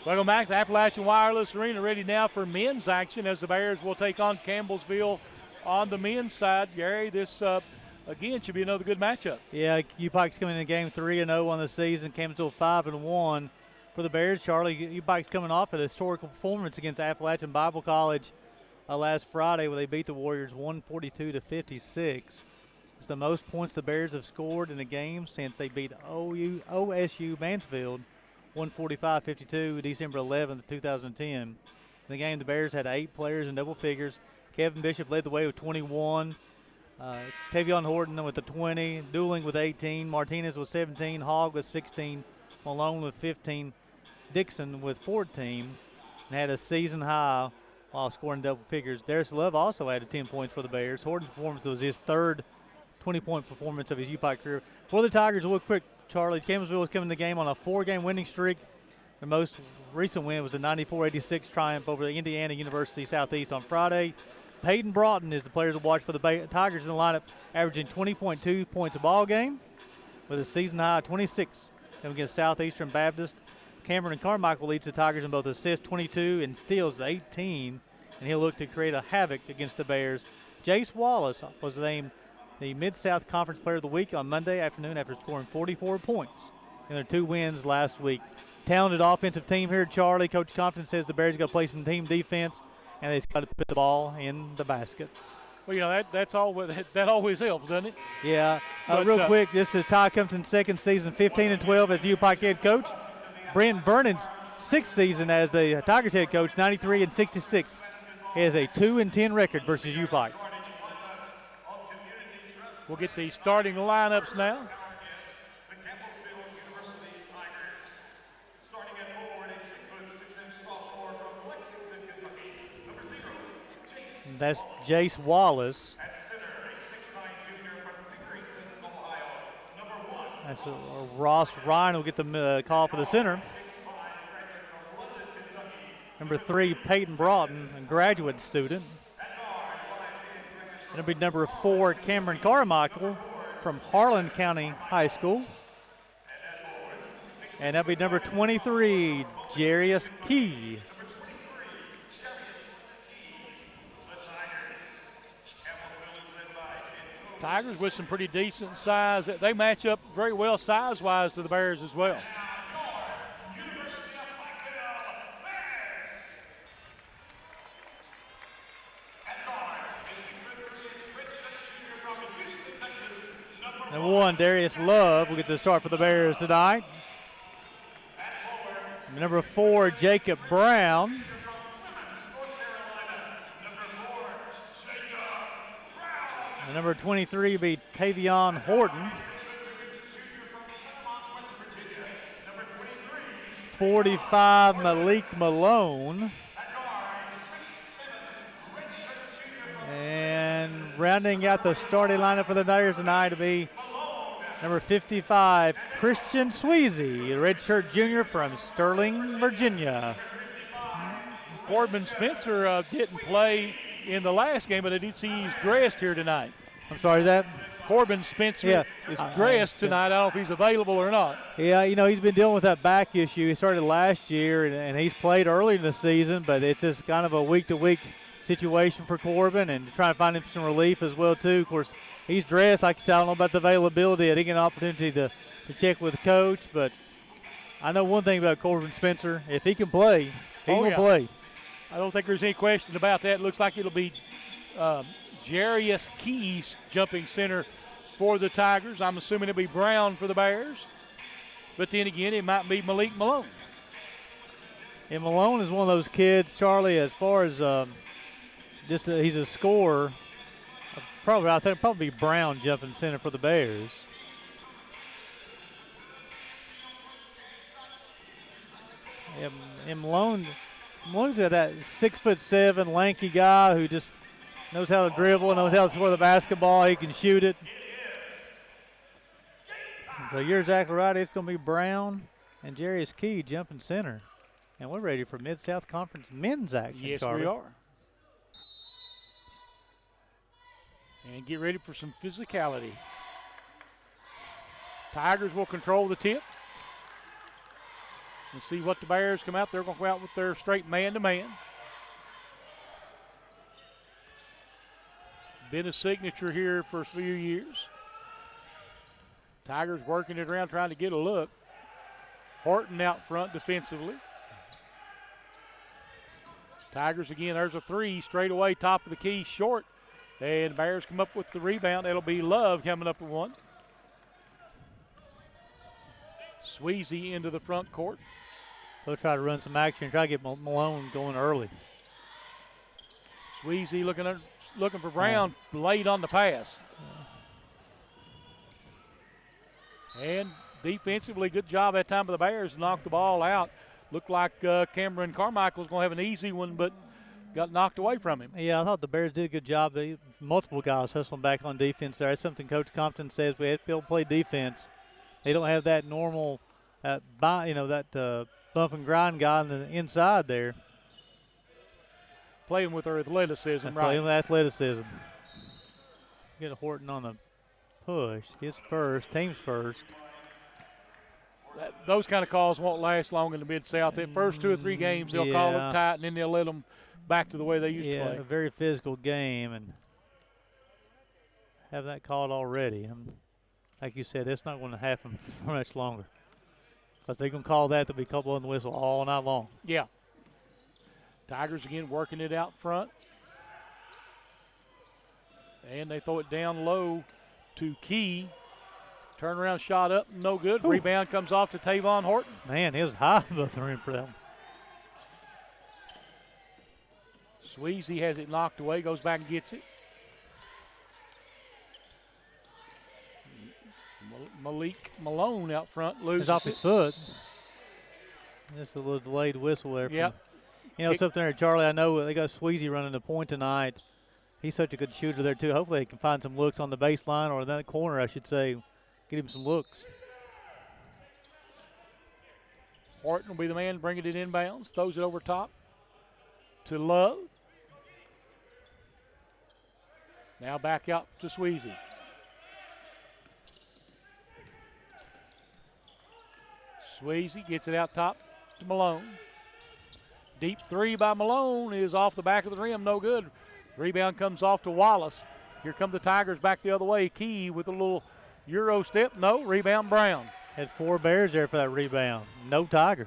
Welcome back to Appalachian Wireless Arena, ready now for men's action as the Bears will take on Campbellsville on the men's side. Gary, this again should be another good matchup. Yeah, UPIKE's coming in game 3-0 on the season. Campbellsville 5-1 for the Bears. Charlie, UPIKE's coming off an historical performance against Appalachian Bible College last Friday where they beat the Warriors 142-56. It's the most points the Bears have scored in a game since they beat OSU Mansfield 145-52, December 11th, 2010. In the game, the Bears had 8 players in double figures. Kevin Bishop led the way with 21. Tavion Horton with the 20. Dooling with 18. Martinez with 17. Hogg with 16. Malone with 15. Dixon with 14. And had a season high while scoring double figures. Darius Love also added 10 points for the Bears. Horton's performance was his third 20-point performance of his UPIKE career. For the Tigers, real quick, Charlie, Campbellsville is coming to the game on a 4-game winning streak. The most recent win was a 94-86 triumph over the Indiana University Southeast on Friday. Peyton Broughton is the player to watch for the Tigers in the lineup, averaging 20.2 points a ball game with a season high of 26 against Southeastern Baptist. Cameron Carmichael leads the Tigers in both assists, 22, and steals, 18, and he'll look to create a havoc against the Bears. Jace Wallace was named the Mid-South Conference Player of the Week on Monday afternoon after scoring 44 points in their 2 wins last week. Talented offensive team here, Charlie. Coach Compton says the Bears got to play some team defense, and they've got to put the ball in the basket. Well, you know, that always helps, doesn't it? Yeah. Real quick, this is Ty Compton's second season, 15-12 as UPIKE head coach. Brent Vernon's 6th season as the Tigers head coach, 93-66. He has a 2-10 record versus UPIKE. We'll get the starting lineups now. That's Jace Wallace. That's Ross Ryan will get the call for the center. Number 3, Peyton Broughton, a graduate student. It'll be number 4, Cameron Carmichael from Harlan County High School. And that'll be number 23, Jarius Key. Tigers with some pretty decent size. They match up very well size-wise to the Bears as well. Number 1, Darius Love will get the start for the Bears tonight. Number 4, Jacob Brown. And number 23 will be Tavion Horton. 45, Malik Malone. And rounding out the starting lineup for the Bears tonight to be number 55, Christian Sweezy, a redshirt junior from Sterling, Virginia. Corbin Spencer didn't play in the last game, but I did see he's dressed here tonight. I'm sorry, is that? Corbin Spencer is dressed tonight. I don't know if he's available or not. Yeah, you know, he's been dealing with that back issue. He started last year, and he's played early in the season, but it's just kind of a week-to-week situation for Corbin and trying to find him some relief as well, too. Of course, he's dressed. Like I said, I don't know about the availability. I didn't get an opportunity to check with the coach, but I know one thing about Corbin Spencer. If he can play, he will play. I don't think there's any question about that. It looks like it'll be Jarius Keys jumping center for the Tigers. I'm assuming it'll be Brown for the Bears. But then again, it might be Malik Malone. And Malone is one of those kids, Charlie, as far as he's a scorer. I think probably Brown jumping center for the Bears. And Malone's got that 6'7" lanky guy who just knows how to dribble, knows how to score the basketball. He can shoot it. So you're exactly right. It's going to be Brown and Jarius Key jumping center. And we're ready for Mid-South Conference men's action. Yes, Charlie. we are. And get ready for some physicality. Tigers will control the tip. And see what the Bears come out. They're going to go out with their straight man-to-man. Been a signature here for a few years. Tigers working it around, trying to get a look. Horton out front defensively. Tigers again, there's a three straight away, top of the key, short. And Bears come up with the rebound. That'll be Love coming up with one. Sweezy into the front court. They'll try to run some action, try to get Malone going early. Sweezy looking for Brown, late on the pass. And defensively, good job that time by the Bears to knock the ball out. Looked like Cameron Carmichael's going to have an easy one, but got knocked away from him. Yeah, I thought the Bears did a good job. Multiple guys hustling back on defense there. That's something Coach Compton says. We have to be able to play defense. They don't have that normal, bump and grind guy on the inside there. Playing with their athleticism, right? Playing with athleticism. Get Horton on the push. His first, team's first. Those kind of calls won't last long in the Mid-South. The first 2 or 3 games, they'll call them tight, and then they'll let them back to the way they used to play. Yeah, a very physical game, and have that called already. And like you said, it's not going to happen for much longer. Because they're going to call that, they'll be blowing the whistle all night long. Yeah. Tigers again working it out front. And they throw it down low to Key. Turnaround shot up, no good. Ooh. Rebound comes off to Tavon Horton. Man, he was high above the rim for that one. Sweezy has it knocked away, goes back and gets it. Malik Malone out front loses it's off his foot. Just a little delayed whistle there. Yep. Something there, Charlie. I know they got Sweezy running the point tonight. He's such a good shooter there, too. Hopefully they can find some looks on the baseline or in that corner, I should say. Get him some looks. Horton will be the man bringing it inbounds. Throws it over top to Love. Now back out to Sweezy. Sweezy gets it out top to Malone. Deep three by Malone is off the back of the rim, no good. Rebound comes off to Wallace. Here come the Tigers back the other way. Key with a little Euro step, no. Rebound Brown. Had 4 Bears there for that rebound. No Tigers.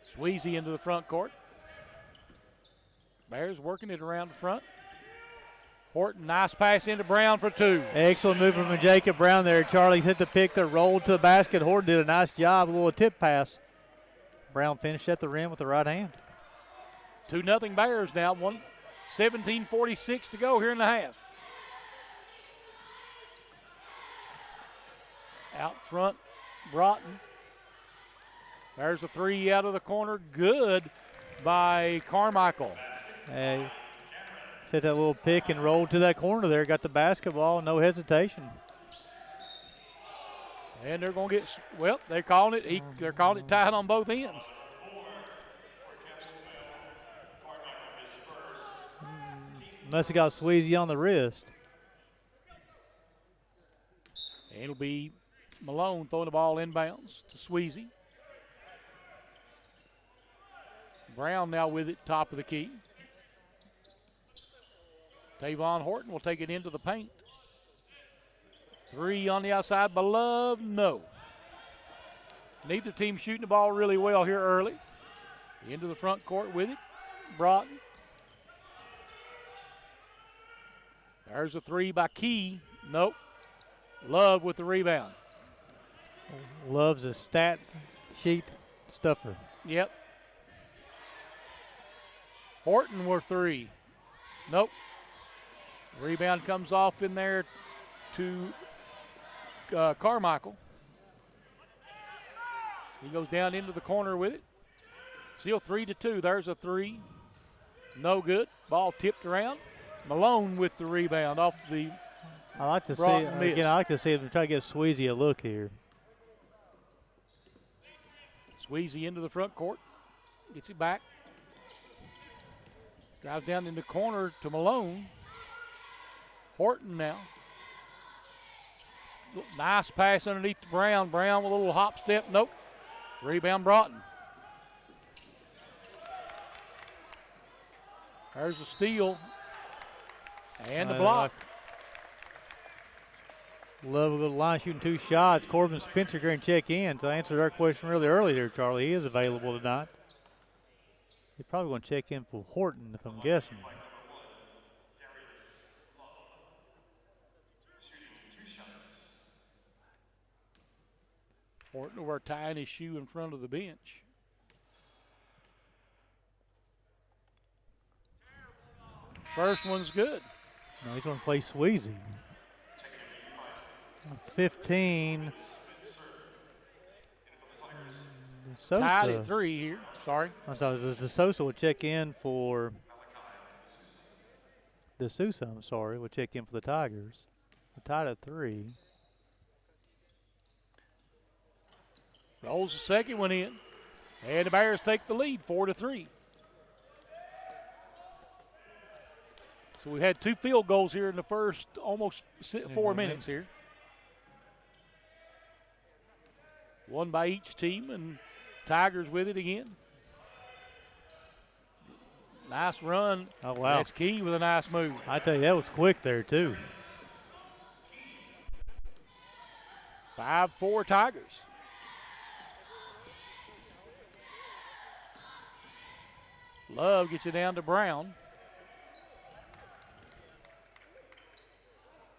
Sweezy into the front court. Bears working it around the front. Horton, nice pass into Brown for 2. Excellent move from Jacob Brown there. Charlie's hit the pick that rolled to the basket. Horton did a nice job, a little tip pass. Brown finished at the rim with the right hand. 2-0 Bears now. 17:46 to go here in the half. Out front, Broughton. There's a 3 out of the corner. Good by Carmichael. Hey, set that little pick and roll to that corner there. Got the basketball, no hesitation. And they're going to get, well, they're calling it tied on both ends. Unless he got Sweezy on the wrist. And it'll be Malone throwing the ball inbounds to Sweezy. Brown now with it, top of the key. Tavon Horton will take it into the paint. 3 on the outside by Love, no. Neither team shooting the ball really well here early. Into the front court with it, Broughton. There's a 3 by Key, nope. Love with the rebound. Love's a stat sheet stuffer. Yep. Horton with 3. Nope. Rebound comes off in there to Carmichael. He goes down into the corner with it. Still 3-2. There's a three. No good. Ball tipped around. Malone with the rebound off the I like to see miss. again. I like to see them try to give Sweezy a look here. Sweezy into the front court. Gets it back. Drives down in the corner to Malone. Horton now. Nice pass underneath to Brown. Brown with a little hop step. Nope. Rebound Broughton. There's a steal. And the block. Love a good line shooting 2 shots. Corbin Spencer going to check in. To answer our question really early there, Charlie, he is available tonight. He's probably going to check in for Horton, if I'm guessing. Horton over tying his shoe in front of the bench. First one's good. No, he's going to play Sweezy. 15. Sosa. Tied at 3 here. Sorry. I'm sorry. The Sosa will check in for the Sousa. I'm sorry. Will check in for the Tigers. We're tied at 3. Rolls the second one in. And the Bears take the lead 4-3. So we had 2 field goals here in the first almost 4 minutes here. One by each team, and Tigers with it again. Nice run. Oh, wow. That's Key with a nice move. I tell you, that was quick there, too. 5-4 Tigers. Love gets it down to Brown.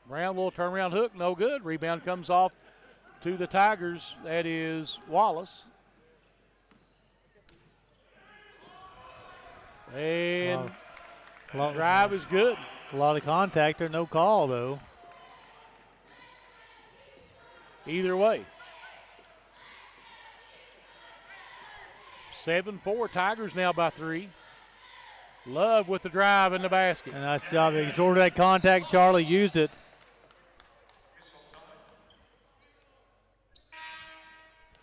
Brown, little turnaround hook, no good. Rebound comes off to the Tigers. That is Wallace. And drive is good. A lot of contact there, no call, though. Either way. 7-4 Tigers now by 3. Love with the drive in the basket. And nice job. He absorbed that contact. Charlie used it.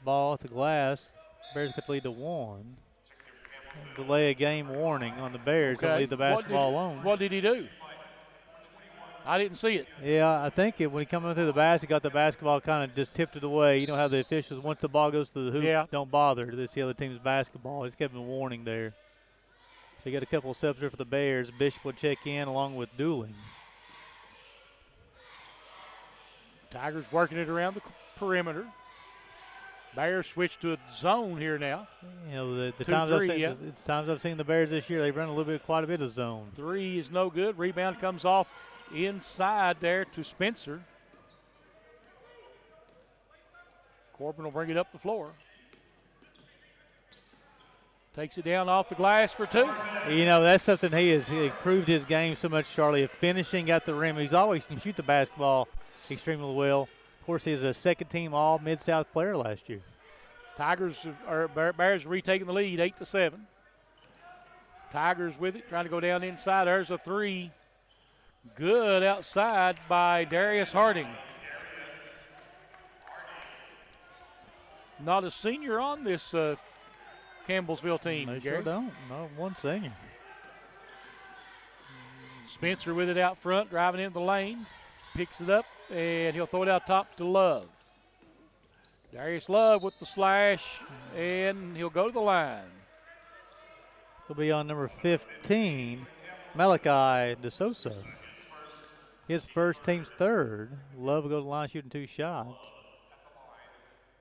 Ball at the glass. Bears could lead to 1. Delay a game warning on the Bears. Okay. They'll leave the basketball alone. What did he do? I didn't see it. Yeah, I think when he come in through the basket, got the basketball kind of just tipped it away. You know how the officials, once the ball goes to the hoop, don't bother. They see the other team's basketball. He's given a warning there. So you got a couple of subs there for the Bears. Bishop will check in along with Dooling. Tigers working it around the perimeter. Bears switch to a zone here now. You know, the 2, times 3, it's times I've seen the Bears this year, they've run quite a bit of zone. 3 is no good. Rebound comes off inside there to Spencer. Corbin will bring it up the floor. Takes it down off the glass for 2. You know, that's something he improved his game so much, Charlie, of finishing at the rim. He's always can shoot the basketball extremely well. Of course, he's a second-team All-Mid-South player last year. Bears retaking the lead, 8-7. Tigers with it, trying to go down inside. There's a 3. Good outside by Darius Harding. Not a senior on this Campbellsville team. They Gary. sure don't. No, one senior. Spencer with it out front, driving into the lane. Picks it up, and he'll throw it out top to Love. Darius Love with the slash, and he'll go to the line. He'll be on number 15, Malachi DeSosa. His first, team's third. Love will go to the line shooting 2 shots.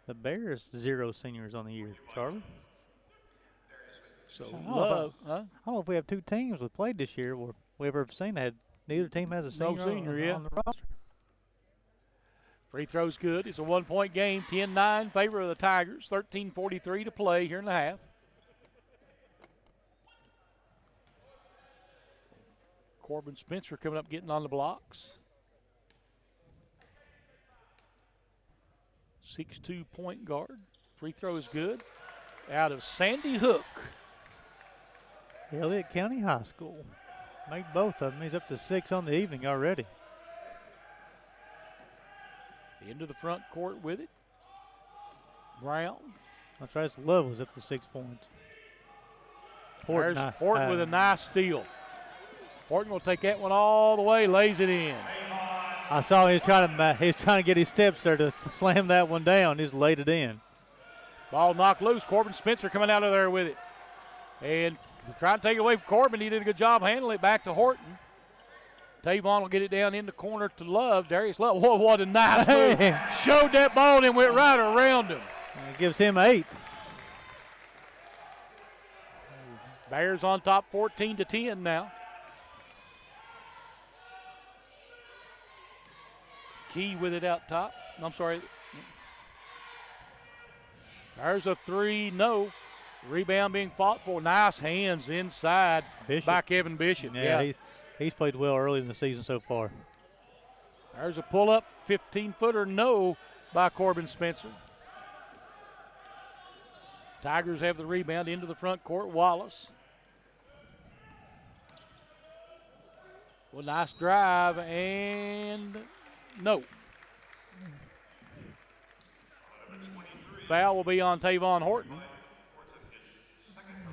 The Bears, 0 seniors on the year, Charlie. So I don't know if we have 2 teams that played this year where we ever seen that. Neither team has a senior, on the roster. Free throw's good. It's a 1-point game, 10-9 favor of the Tigers. 13:43 to play here in the half. Corbin Spencer coming up, getting on the blocks. 6'2" point guard Free throw is good. Out of Sandy Hook. Elliott County High School. Made both of them. He's up to 6 on the evening already. Into the front court with it. Brown. That's right. Love was up to 6 points. There's Horton with a nice steal. Horton will take that one all the way, lays it in. I saw he was trying to get his steps there to slam that one down. He's laid it in. Ball knocked loose. Corbin Spencer coming out of there with it. And trying to take it away from Corbin. He did a good job handling it back to Horton. Tavon will get it down in the corner to Love. Darius Love. Whoa, what a nice move. Showed that ball and went right around him. And it gives him 8. Bears on top 14-10 now. Key with it out top. I'm sorry. There's a 3, no. Rebound being fought for. Nice hands inside by Kevin Bishop. Yeah. He's played well early in the season so far. There's a pull-up 15-footer, no, by Corbin Spencer. Tigers have the rebound into the front court. Wallace. Well, nice drive, and no. Foul will be on Tavon Horton.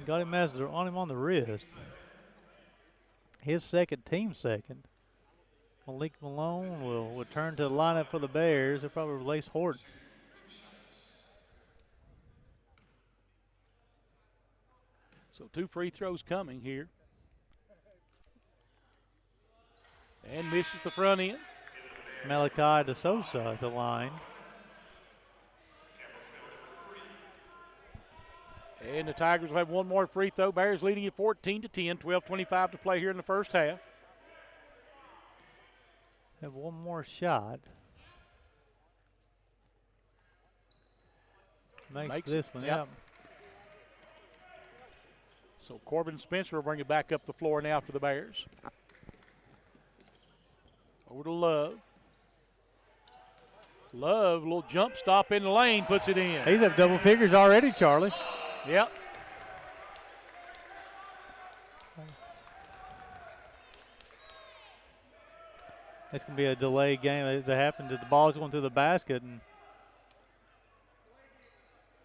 Got him on the wrist. His second, team second. Malik Malone will return to the lineup for the Bears. They'll probably release Horton. So 2 free throws coming here. And misses the front end. Malachi DeSosa at the line. And the Tigers will have one more free throw. Bears leading at 14-10, 12:25 to play here in the first half. Have one more shot. Makes this one, yep. So Corbin Spencer will bring it back up the floor now for the Bears. Over to Love. Love, little jump stop in the lane, puts it in. He's up double figures already, Charlie. Yep. It's going to be a delayed game that happened. The ball's going through the basket. And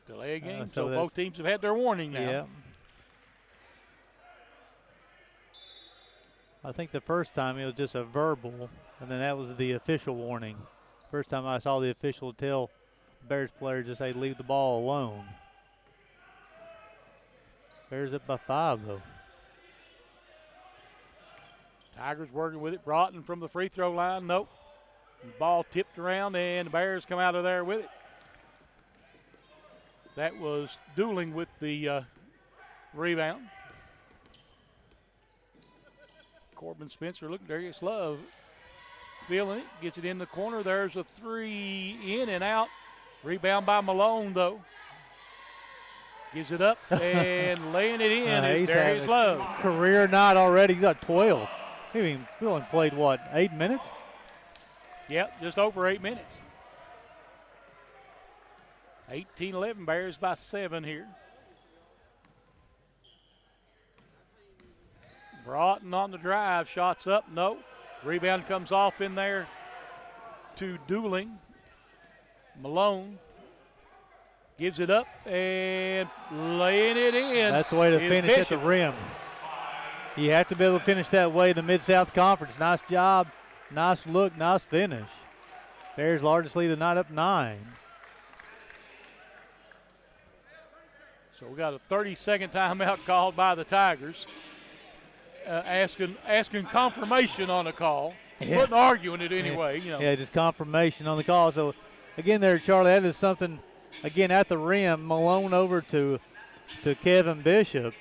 delay game, so both teams have had their warning now. Yeah. I think the first time it was just a verbal, and then that was the official warning. First time I saw the official tell Bears players to say leave the ball alone. Bears up by 5, though. Tigers working with it. Broughton from the free throw line. Nope. Ball tipped around, and the Bears come out of there with it. That was dueling with the rebound. Corbin Spencer looking. Darius Love feeling it. Gets it in the corner. There's a 3 in and out. Rebound by Malone, though. Gives it up and laying it in is Darius Love. Career night already. He's got 12. He only played, 8 minutes? Yep, just over 8 minutes. 18-11, Bears by 7 here. Broughton on the drive, shots up, no. Rebound comes off in there to Dooling. Malone gives it up and laying it in. That's the way to finish Bishop. At the rim. You have to be able to finish that way in the Mid-South Conference. Nice job, nice look, nice finish. Bears largest lead of the night, up 9. So we got a 30-second timeout called by the Tigers. Asking confirmation on the call. Yeah. Wasn't arguing it anyway. Yeah. Yeah, just confirmation on the call. So, again there, Charlie, that is something, again, at the rim. Malone over to Kevin Bishop.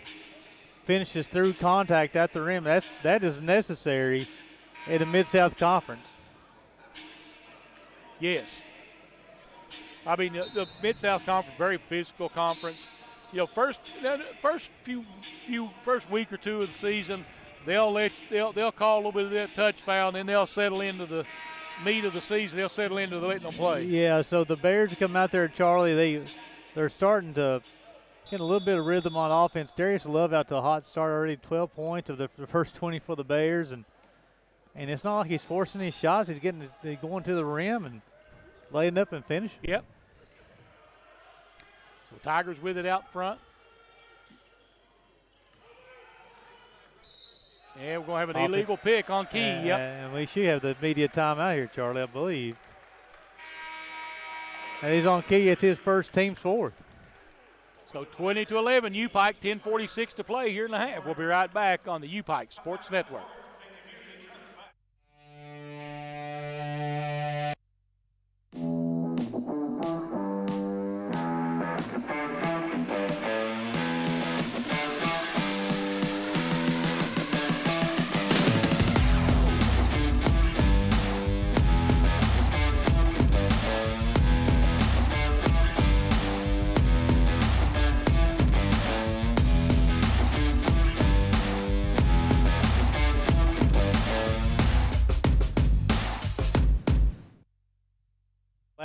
Finishes through contact at the rim. That is necessary in the Mid-South Conference. Yes. I mean, the Mid-South Conference, very physical conference. You know, first week or two of the season, they'll call a little bit of that touch foul, and then they'll settle into the meat of the season. They'll settle into the letting them play. Yeah. So the Bears come out there, Charlie. they're starting to get a little bit of rhythm on offense. Darius Love out to a hot start already, 12 points of the first 20 for the Bears. And it's not like he's forcing his shots. He's going to the rim and laying up and finishing. Yep. So Tigers with it out front. And we're going to have an illegal pick on Key. Yep. And we should have the media timeout here, Charlie, I believe. And he's on Key. It's his first, team's fourth. So 20-11, UPIKE, 10:46 to play here in the half. We'll be right back on the UPIKE Sports Network.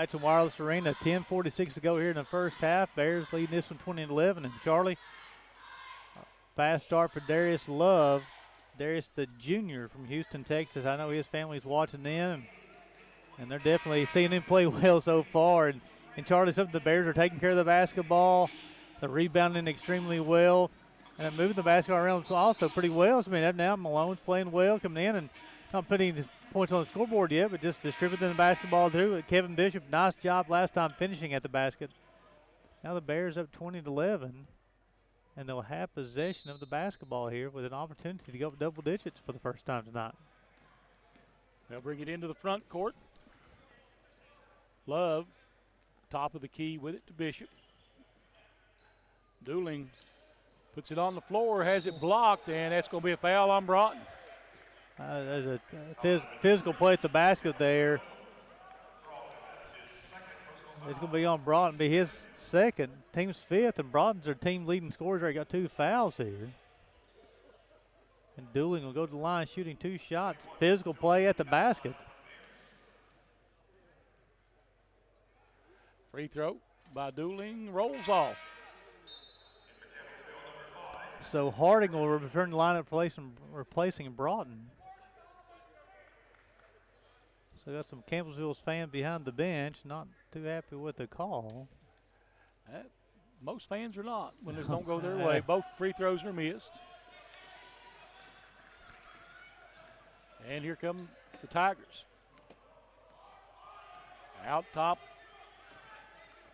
Appalachian Wireless Arena, 10:46 to go here in the first half. Bears leading this one 20-11. And Charlie, fast start for Darius Love. Darius, the junior from Houston, Texas. I know his family's watching them, and they're definitely seeing him play well so far. And Charlie, some of the Bears are taking care of the basketball. They're rebounding extremely well, and moving the basketball around also pretty well. So, I mean, now Malone's playing well, coming in and not putting his points on the scoreboard yet, but just distributing the basketball through. Kevin Bishop, nice job last time finishing at the basket. Now the Bears up 20-11, and they'll have possession of the basketball here with an opportunity to go up double digits for the first time tonight. They'll bring it into the front court. Love, top of the key with it to Bishop. Dooling puts it on the floor, has it blocked, and that's going to be a foul on Broughton. There's a physical play at the basket there. It's going to be on Broughton, be his second, team's fifth, and Broughton's their team leading scorers. They got 2 fouls here. And Dooling will go to the line shooting 2 shots. Physical play at the basket. Free throw by Dooling, rolls off. So Harding will return the lineup, replacing Broughton. So got some Campbellsville's fan behind the bench, not too happy with the call. Most fans are not when this don't go their way. Both free throws are missed. And here come the Tigers. Out top,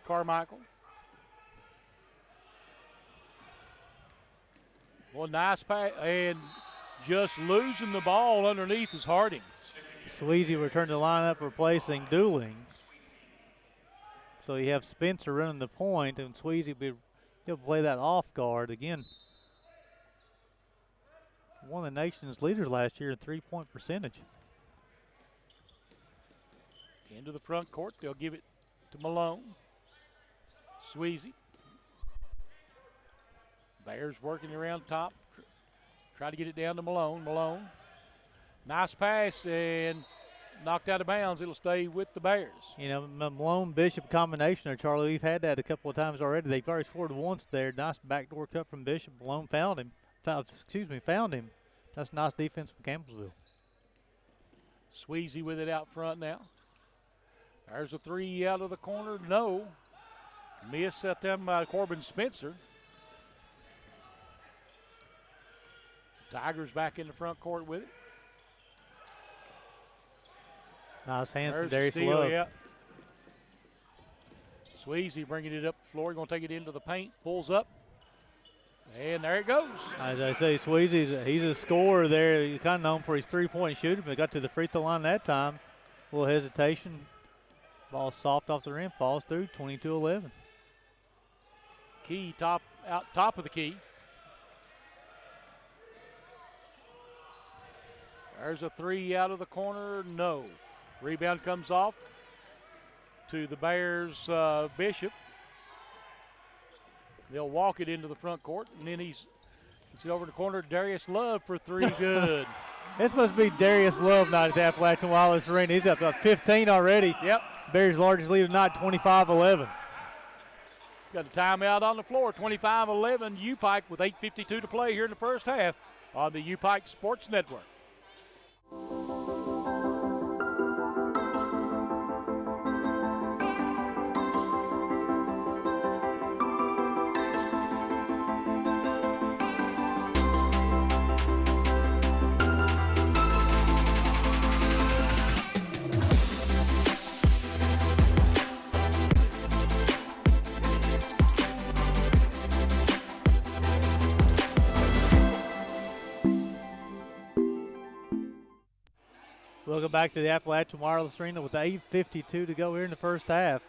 Carmichael. Well, nice pass, and just losing the ball underneath is Harding. Sweezy returned to the lineup, replacing Dooling. So you have Spencer running the point, and Sweezy he'll play that off guard again. One of the nation's leaders last year in 3-point percentage. Into the front court, they'll give it to Malone. Sweezy. Bears working around top. Try to get it down to Malone. Malone. Nice pass and knocked out of bounds. It'll stay with the Bears. You know, Malone-Bishop combination there, Charlie. We've had that a couple of times already. They've already scored once there. Nice backdoor cut from Bishop. Malone found him. Found him. That's nice defense from Campbellsville. Sweezy with it out front now. There's a 3 out of the corner. No. Miss set them by Corbin Spencer. Tigers back in the front court with it. Nice hands from There's Darius Love. Yeah. Sweezy bringing it up the floor. Going to take it into the paint. Pulls up. And there it goes. As I say, Sweezy, he's a scorer there. He's kind of known for his 3-point shooting, but got to the free throw line that time. A little hesitation. Ball soft off the rim. Falls through. 22-11. Key top of the key. There's a 3 out of the corner. No. Rebound comes off to the Bears' Bishop. They'll walk it into the front court, and then he's it over in the corner. Darius Love for 3. Good. This must be Darius Love night at the Appalachian Wireless Arena. He's up 15 already. Yep. Bears' largest lead of the night, 25-11. got a timeout on the floor. 25-11 UPIKE with 8:52 to play here in the first half on the UPIKE Sports Network. Welcome back to the Appalachian Wireless Arena with 8:52 to go here in the first half.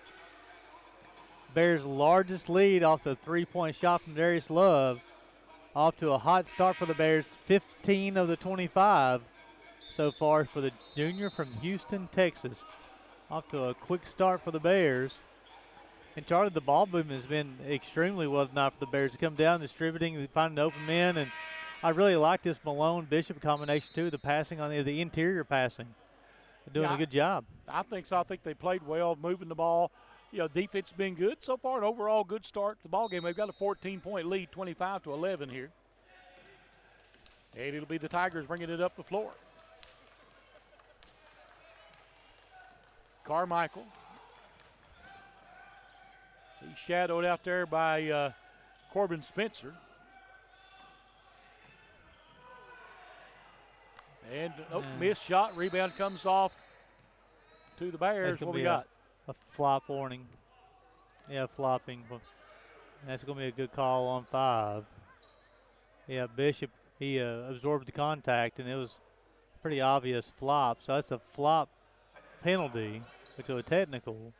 Bears' largest lead off the three-point shot from Darius Love. Off to a hot start for the Bears, 15 of the 25 so far for the junior from Houston, Texas. Off to a quick start for the Bears. And Charlie, the ball movement has been extremely well tonight for the Bears. They come down, distributing, finding open men, and I really like this Malone-Bishop combination, too, the passing on the interior passing. They're doing a good job. I think so. I think they played well, moving the ball. You know, defense has been good so far, an overall good start to the ball game. They've got a 14-point lead, 25-11 here. And it'll be the Tigers bringing it up the floor. Carmichael. He's shadowed out there by Corbin Spencer. And missed shot. Rebound comes off to the Bears. What we got? A flop warning. Yeah, flopping. That's going to be a good call on 5. Yeah, Bishop, he absorbed the contact, and it was pretty obvious flop. So that's a flop penalty, which is a technical.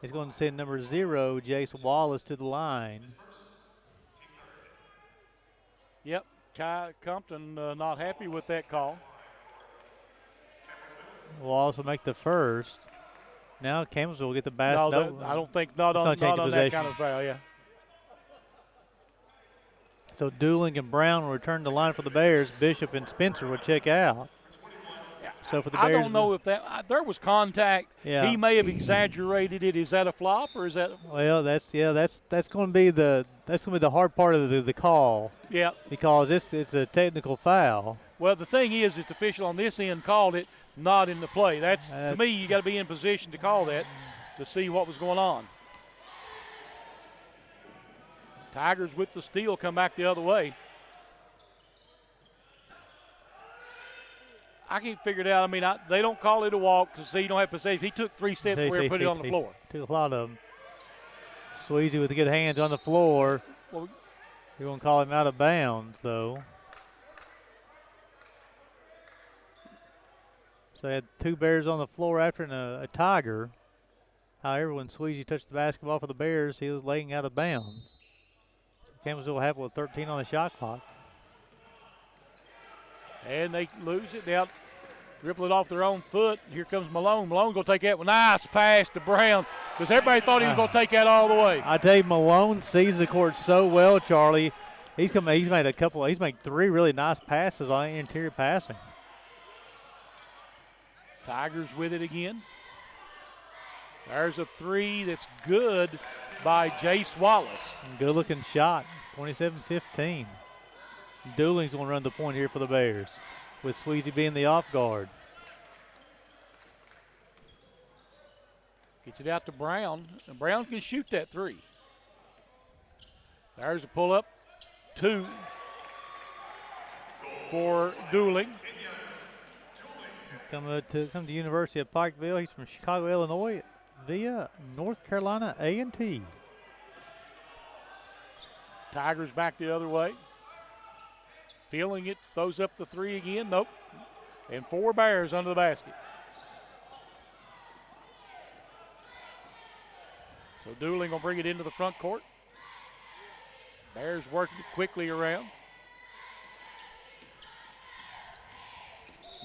He's going to send number 0, Jace Wallace, to the line. Yep. Kai Compton not happy with that call. Will also make the first. Now Campbellsville will get the basket. No, I don't think not on that kind of foul, yeah. So Dooling and Brown will return to the line for the Bears. Bishop and Spencer will check out. So for the Bears, I don't know if that there was contact. Yeah. He may have exaggerated it. Is that a flop or is that? Well, that's going to be the hard part of the call. Yeah. Because it's a technical foul. Well, the thing is, it's official on this end called it, not in the play. That's to me, you got to be in position to call that to see what was going on. Tigers with the steal come back the other way. I can't figure it out. I mean, they don't call it a walk because you don't have possession. He took 3 steps where he put it on the floor. Took a lot of them. Sweezy with the good hands on the floor. Well, you're going to call him out of bounds, though. So they had 2 Bears on the floor after a Tiger. However, when Sweezy touched the basketball for the Bears, he was laying out of bounds. So Campbellsville will have with 13 on the shot clock. And they lose it down. Ripple it off their own foot. Here comes Malone. Malone going to take that one. Nice pass to Brown because everybody thought he was going to take that all the way. I tell you, Malone sees the court so well, Charlie. He's made 3 really nice passes on interior passing. Tigers with it again. There's a 3 that's good by Jace Wallace. Good looking shot. 27-15. Dooling's going to run the point here for the Bears, with Sweezy being the off guard. Gets it out to Brown, and Brown can shoot that 3. There's a pull-up, 2 for Dooling. Come to University of Pikeville. He's from Chicago, Illinois, via North Carolina A&T. Tigers back the other way. Feeling it, throws up the 3 again. Nope. And 4 Bears under the basket. So Dooling will bring it into the front court. Bears working it quickly around.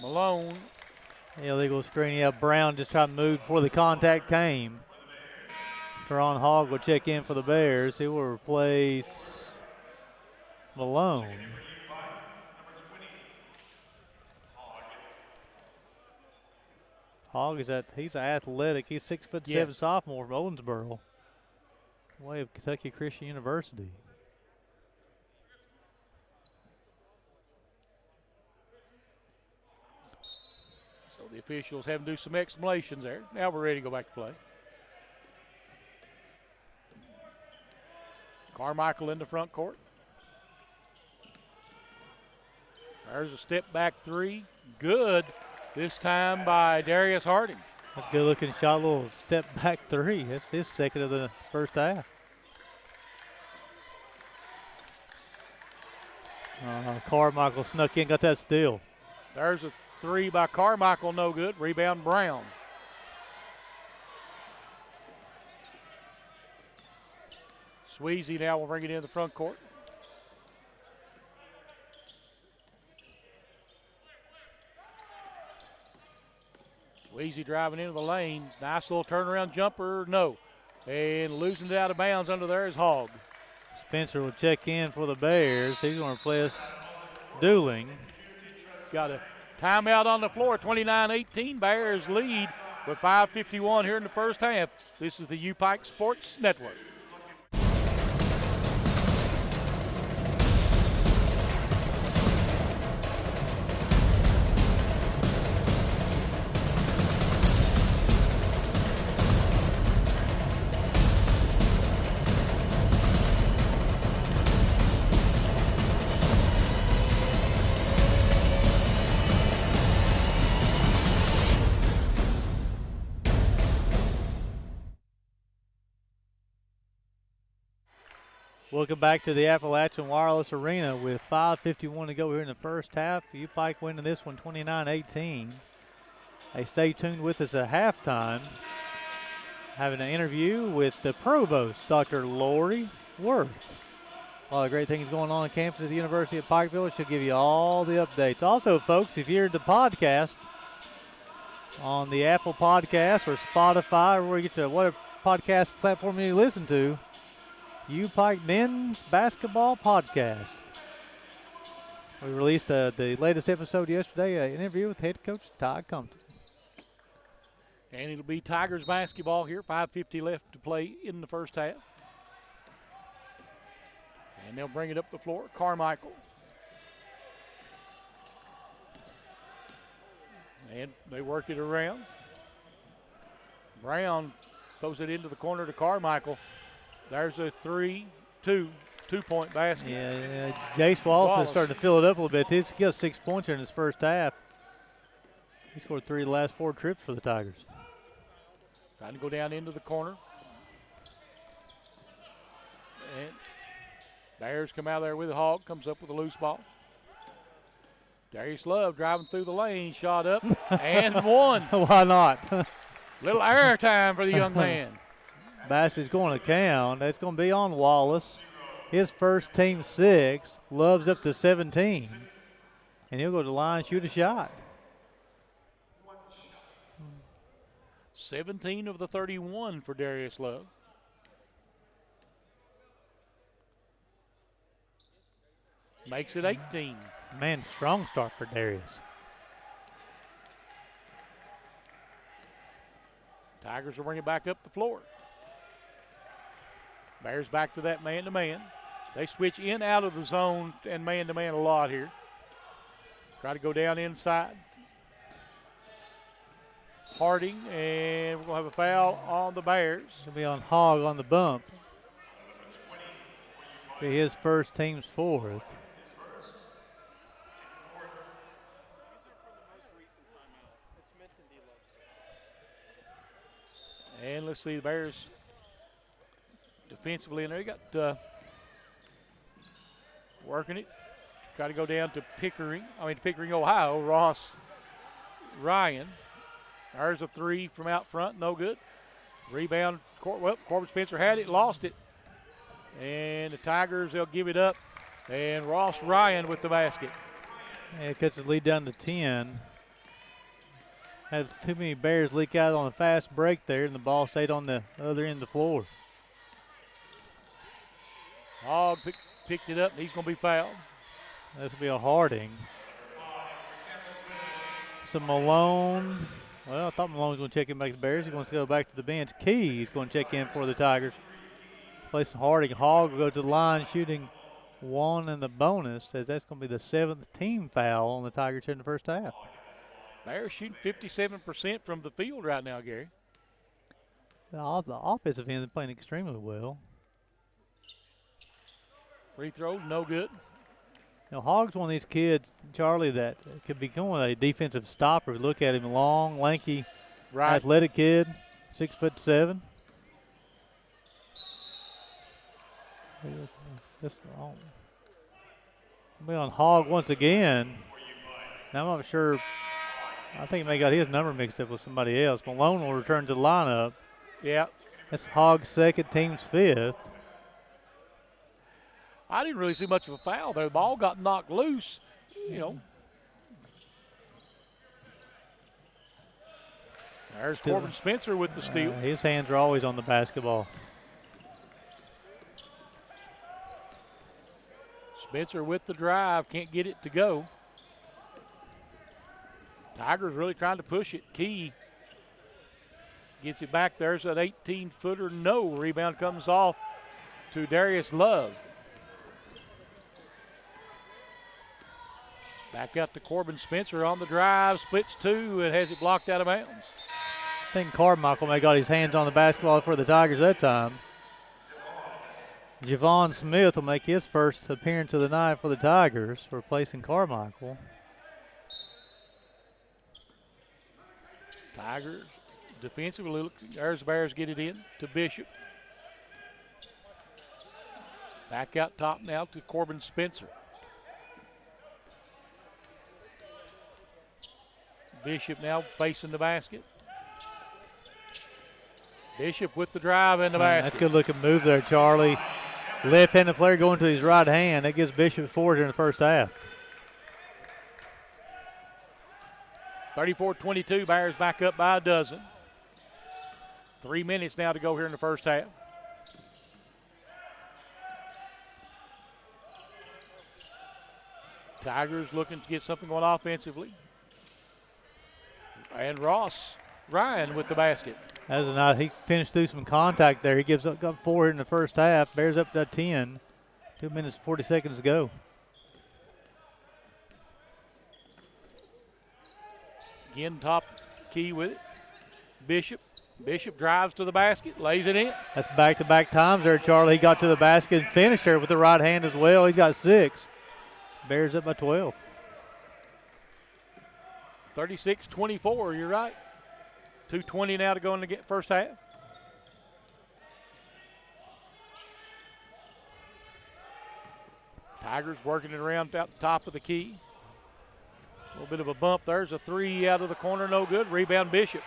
Malone. Illegal screen. Yeah, Brown just trying to move before the contact came. Teron Hogg will check in for the Bears. He will replace Malone. Hogg he's athletic. He's 6'7" sophomore from Owensboro. way of Kentucky Christian University. So the officials have to do some explanations there. Now we're ready to go back to play. Carmichael in the front court. There's a step back three. Good this time by Darius Harding. That's a good looking shot, a little step back three. That's his second of the first half. Carmichael snuck in, got that steal. There's a three by Carmichael, no good. Rebound Brown. Sweezy now will bring it in the front court. Sweezy driving into the lane. Nice little turnaround jumper, no. And losing it out of bounds under there is Hogg. Spencer will check in for the Bears. He's going to replace Dooling. Got a timeout on the floor, 29-18. Bears lead with 5:51 here in the first half. This is the UPIKE Sports Network. Welcome back to the Appalachian Wireless Arena with 5:51 to go here in the first half. UPIKE winning this one 29-18. Hey, stay tuned with us at halftime. Having an interview with the provost, Dr. Lori Worth. A lot of great things going on campus at the University of Pikeville. She'll give you all the updates. Also, folks, if you're the podcast on the Apple Podcast or Spotify, or where you get to whatever podcast platform you listen to, UPIKE Men's Basketball Podcast. We released the latest episode yesterday, an interview with head coach Ty Compton. And it'll be Tigers basketball here, 5:50 left to play in the first half. And they'll bring it up the floor. Carmichael. And they work it around. Brown throws it into the corner to Carmichael. There's a 2-point basket. Yeah, Jace Wallace is starting to fill it up a little bit. He's got 6 points here in his first half. He scored 3 of the last 4 trips for the Tigers. Trying to go down into the corner. And Bears come out there with a Hogg, comes up with a loose ball. Darius Love driving through the lane, shot up, and one. Why not? Little air time for the young man. Basket's going to count. That's going to be on Wallace. His first team 6. Love's up to 17. And he'll go to the line and shoot a shot. 17 of the 31 for Darius Love. Makes it 18. Man, strong start for Darius. Tigers will bring it back up the floor. Bears back to that man-to-man. They switch in out of the zone and man-to-man a lot here. Try to go down inside. Harding, and we're going to have a foul on the Bears. It'll be on Hogg on the bump. Be his first, team's 4th. And let's see, the Bears defensively in there. They got working it. Try to go down to Pickering, Ohio. Ross Ryan. There's a 3 from out front, no good. Rebound, Corbin Spencer had it, lost it. And the Tigers, they'll give it up. And Ross Ryan with the basket. Yeah, it cuts the lead down to 10. Had too many Bears leak out on a fast break there, and the ball stayed on the other end of the floor. Hogg picked it up, and he's going to be fouled. This will be a Harding. So Malone. Well, I thought Malone was going to check in back to the Bears. He wants to go back to the bench. Key's going to check in for the Tigers. Placing Harding. Hogg will go to the line, shooting one in the bonus, as that's going to be the 7th team foul on the Tigers here in the first half. Bears shooting 57% from the field right now, Gary. The offensive end is playing extremely well. Free throw, no good. Hogg's one of these kids, Charlie, that could become a defensive stopper. Look at him, long, lanky, athletic kid, 6'7". Just be on Hogg once again. Now I'm not sure. I think he may got his number mixed up with somebody else. Malone will return to the lineup. Yeah. That's Hogg's second, team's 5th. I didn't really see much of a foul there. The ball got knocked loose, There's Corbin Spencer with the steal. His hands are always on the basketball. Spencer with the drive, can't get it to go. Tigers really trying to push it. Key gets it back. There's an 18-footer, no. Rebound comes off to Darius Love. Back out to Corbin Spencer on the drive, splits 2 and has it blocked out of bounds. I think Carmichael may have got his hands on the basketball for the Tigers that time. Javon Smith will make his first appearance of the night for the Tigers, replacing Carmichael. Tigers defensively, there's the Bears get it in to Bishop. Back out top now to Corbin Spencer. Bishop now facing the basket. Bishop with the drive in the basket. That's a good looking move there, Charlie. Left-handed player going to his right hand. That gives Bishop 4 in the first half. 34-22, Bears back up by a dozen. 3 minutes now to go here in the first half. Tigers looking to get something going offensively. And Ryan with the basket. That was a nice. He finished through some contact there. He got 4 in the first half. Bears up to 10. 2 minutes, 40 seconds to go. Again, top Key with it. Bishop drives to the basket, lays it in. That's back-to-back times there, Charlie. He got to the basket and finished there with the right hand as well. He's got 6. Bears up by 12. 36-24, you're right. 2:20 now to go in the first half. Tigers working it around out the top of the key. A little bit of a bump. There's a 3 out of the corner, no good. Rebound Bishop.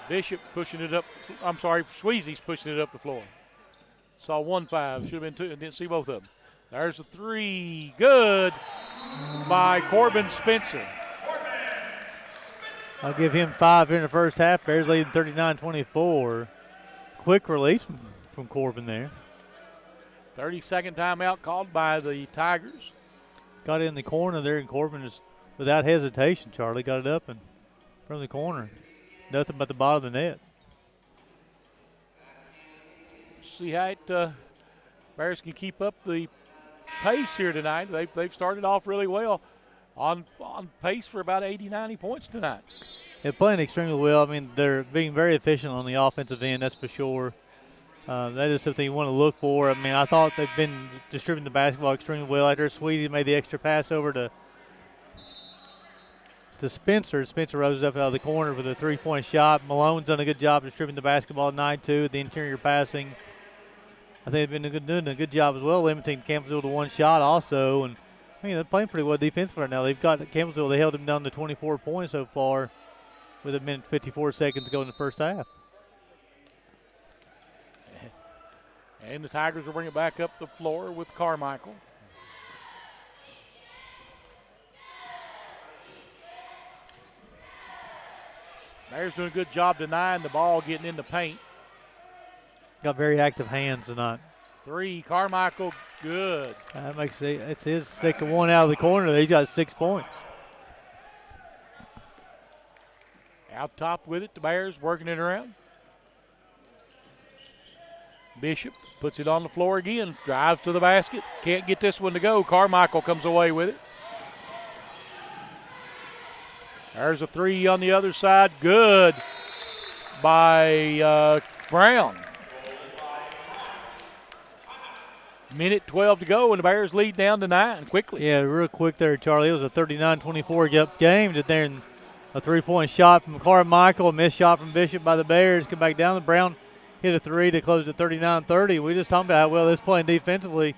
Bishop pushing it up. I'm sorry, Sweezy's pushing it up the floor. Saw 1-5, should have been 2, and didn't see both of them. There's a 3, good by Corbin Spencer. I'll give him 5 here in the first half. Bears leading 39-24. Quick release from Corbin there. 30-second timeout called by the Tigers. Got it in the corner there, and Corbin just, without hesitation, Charlie, got it up and from the corner. Nothing but the bottom of the net. See how it, Bears can keep up the pace here tonight. They've started off really well. On pace for about 80, 90 points tonight. They're playing extremely well. I mean, they're being very efficient on the offensive end, that's for sure. That is something you want to look for. I mean, I thought they've been distributing the basketball extremely well. After Sweezy made the extra pass over to Spencer. Spencer rose up out of the corner for the 3-point shot. Malone's done a good job distributing the basketball tonight, too, the interior passing. I think they've been doing a good job as well, limiting Campbellsville to 1 shot also. And I mean, they're playing pretty well defensively right now. They've got Campbellsville, they held them down to 24 points so far with 1:54 seconds to go in the first half. And the Tigers will bring it back up the floor with Carmichael. Bears doing a good job denying the ball, getting in the paint. Got very active hands tonight. 3, Carmichael, good. That makes it's his second one out of the corner. He's got 6 points. Out top with it, the Bears working it around. Bishop puts it on the floor again, drives to the basket, can't get this one to go. Carmichael comes away with it. There's a three on the other side, good by Brown. Minute 12 to go, and the Bears lead down to 9 quickly. Yeah, real quick there, Charlie. It was a 39-24 game. There, and a three-point shot from Carmichael, a missed shot from Bishop by the Bears. Come back down. Brown hit a three to close at 39-30. We just talked about how well this playing defensively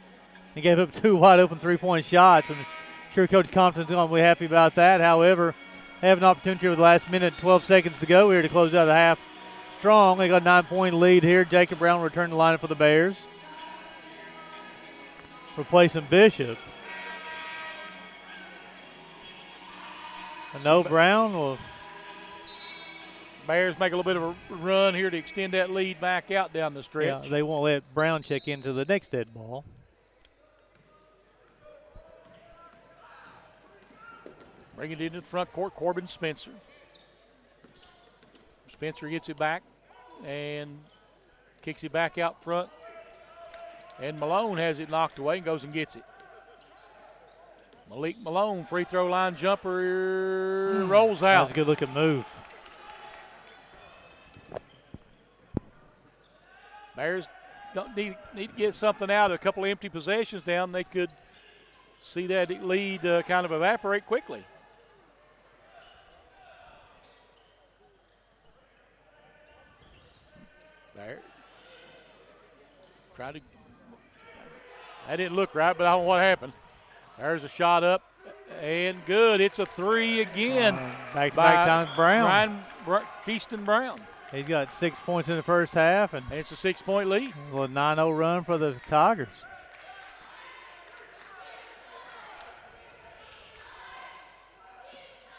and gave up two wide-open three-point shots. I'm sure Coach Compton's going to be happy about that. However, they have an opportunity with the last minute, 12 seconds to go here to close out the half strong. They got a 9-point lead here. Jacob Brown will return the lineup for the Bears, replacing Bishop. No, Brown will. Bears make a little bit of a run here to extend that lead back out down the stretch. Yeah, they won't let Brown check into the next dead ball. Bring it into the front court, Corbin Spencer. Spencer gets it back and kicks it back out front. And Malone has it knocked away and goes and gets it. Malik Malone, free throw line jumper, rolls out. That was a good looking move. Bears don't need to get something out. A couple of empty possessions down, they could see that lead kind of evaporate quickly. There. That didn't look right, but I don't know what happened. There's a shot up and good. It's a three again. Back-to-back times Brown. Keyston Brown. He's got 6 points in the first half. And it's a 6-point lead. A 9-0 run for the Tigers.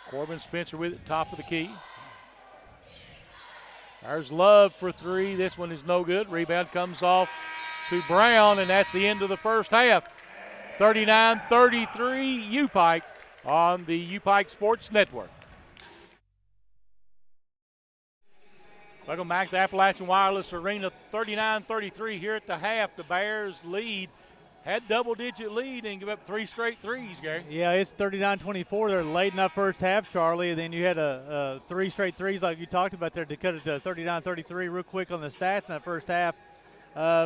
Corbin Spencer with it, top of the key. There's Love for three. This one is no good. Rebound comes off to Brown, and that's the end of the first half. 39-33 UPIKE on the UPIKE Sports Network. Welcome back to Appalachian Wireless Arena. 39-33 here at the half. The Bears lead. Had double-digit lead and give up three straight threes, Gary. Yeah, it's 39-24. They're late in that first half, Charlie. And then you had a three straight threes like you talked about there to cut it to 39-33. Real quick on the stats in that first half.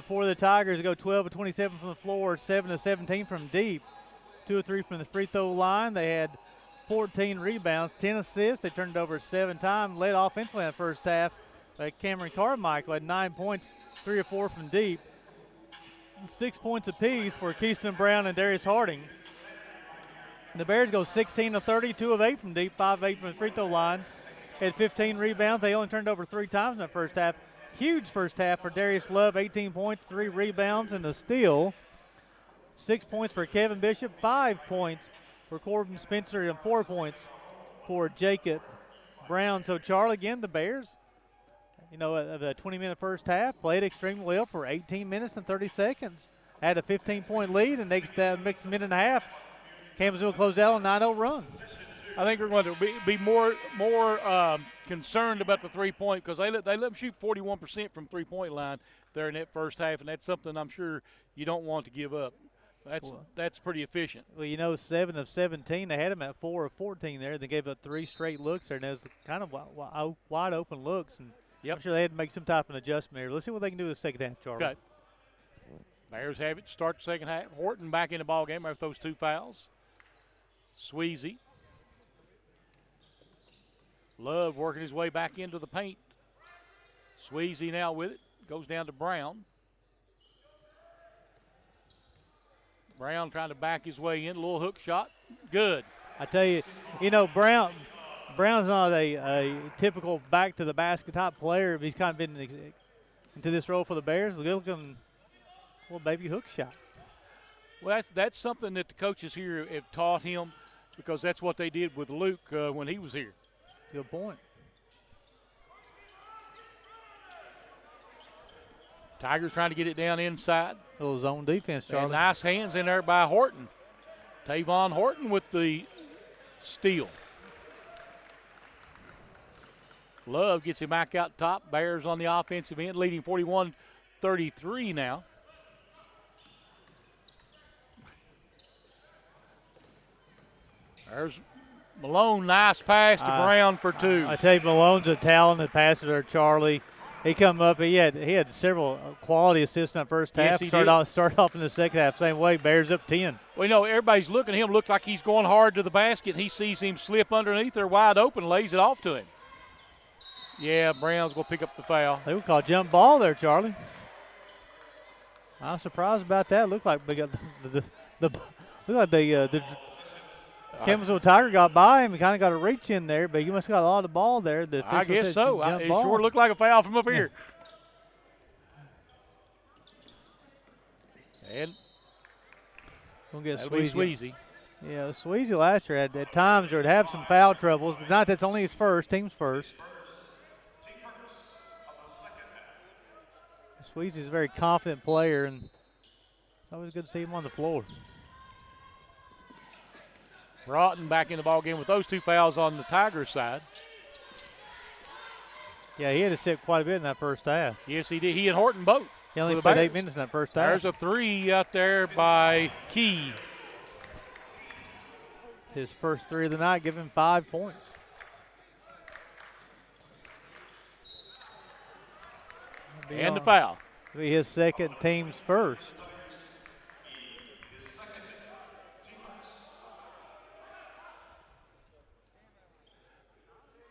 For the Tigers, they go 12 of 27 from the floor, 7 of 17 from deep, 2 of 3 from the free throw line. They had 14 rebounds, 10 assists. They turned it over 7 times. Led offensively in the first half. Cameron Carmichael had 9 points, 3 of 4 from deep. 6 points apiece for Keyston Brown and Darius Harding. The Bears go 16 of 30, 2 of 8 from deep, 5 of 8 from the free throw line. Had 15 rebounds. They only turned over 3 times in the first half. Huge first half for Darius Love, 18 points, 3 rebounds, and a steal. 6 points for Kevin Bishop, 5 points for Corbin Spencer, and 4 points for Jacob Brown. So, Charlie, again, the Bears, the 20-minute first half, played extremely well for 18 minutes and 30 seconds. Had a 15-point lead, and next minute and a half, Campbellsville closed out on a 9-0 run. I think we're going to be more concerned about the three-point because they let them shoot 41% from three-point line there in that first half, and that's something I'm sure you don't want to give up. That's pretty efficient. Well, 7 of 17. They had them at 4 of 14 there. They gave up 3 straight looks there, and it was kind of wide open looks. And yep. I'm sure they had to make some type of adjustment here. Let's see what they can do in the second half, Charlie. Okay. Bears have it. Start the second half. Horton back in the ball game after those 2 fouls. Sweezy. Love working his way back into the paint. Sweezy now with it. Goes down to Brown. Brown trying to back his way in. A little hook shot. Good. I tell you, Brown's not a typical back-to-the-basket type player. He's kind of been into this role for the Bears. Looking little baby hook shot. Well, that's something that the coaches here have taught him because that's what they did with Luke when he was here. Good point. Tigers trying to get it down inside. A little zone defense, Charlie. And nice hands in there by Horton. Tavon Horton with the steal. Love gets him back out top. Bears on the offensive end, leading 41-33 33 now. There's Malone, nice pass to Brown for 2. I tell you, Malone's a talented passer there, Charlie. He come up. He had several quality assists in that first half. Yes, he did. Started off in the second half same way. Bears up 10. Well, you know, everybody's looking at him. Looks like he's going hard to the basket. He sees him slip underneath there wide open, lays it off to him. Yeah, Brown's going to pick up the foul. They would call jump ball there, Charlie. I'm surprised about that. Looked like we got the Campbellsville Tiger got by him. He kind of got a reach in there, but you must have got a lot of ball there. I guess so. It sure looked like a foul from up here. And we'll get Sweezy. Yeah, Sweezy last year had at times would have some foul troubles, but not that's only his first, team's first. Sweezy's a very confident player, and it's always good to see him on the floor. Broughton back in the ball game with those 2 fouls on the Tigers side. Yeah, he had to sit quite a bit in that first half. Yes, he did. He and Horton both. He only played 8 minutes in that first half. There's a 3 out there by Key. His first 3 of the night, give him 5 points. And the foul. It'll be his second, team's first.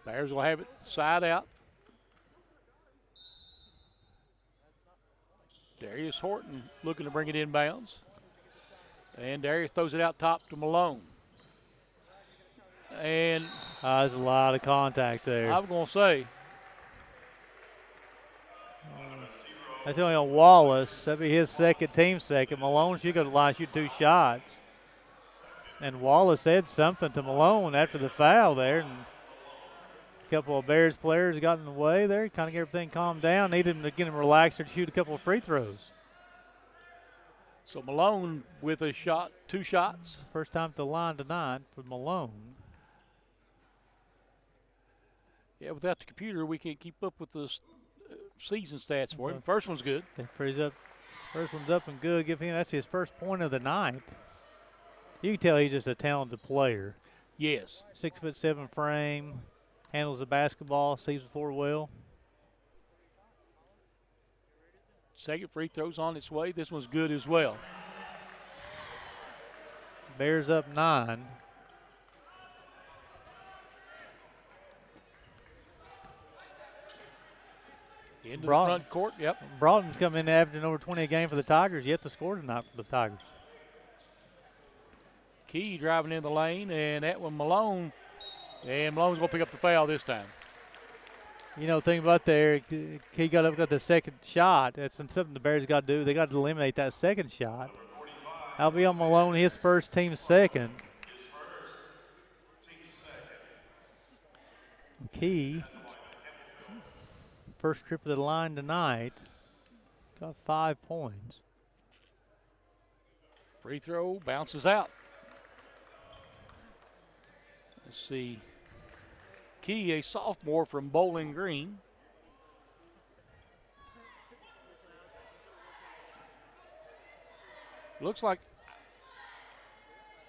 Bears will have it side out. Darius Horton looking to bring it inbounds. And Darius throws it out top to Malone. And there's a lot of contact there. I was going to say. That's only on Wallace. That'd be his second, team second. Malone, she could line shoot 2 shots. And Wallace said something to Malone after the foul there. And a couple of Bears players got in the way there. Kind of get everything calmed down. Needed him to get him relaxed or to shoot a couple of free throws. So Malone with a shot, 2 shots. First time at the line tonight for Malone. Yeah, without the computer, we can't keep up with the season stats for him. First one's good. First one's up and good. Give him, that's his first point of the night. You can tell he's just a talented player. Yes. 6'7" frame, handles the basketball, sees the floor well. Second free throw's on its way. This one's good as well. Bears up 9. Into the front court, yep. Broughton's coming in averaging over 20 a game for the Tigers, yet to score tonight for the Tigers. Key driving in the lane, and that one Malone. And Malone's going to pick up the foul this time. You know, think about there, he got the second shot. That's something the Bears got to do. They got to eliminate that second shot. That'll be on Malone, his first, team second. Key, first trip of the line tonight, got 5 points. Free throw bounces out. Let's see. Key, a sophomore from Bowling Green. Looks like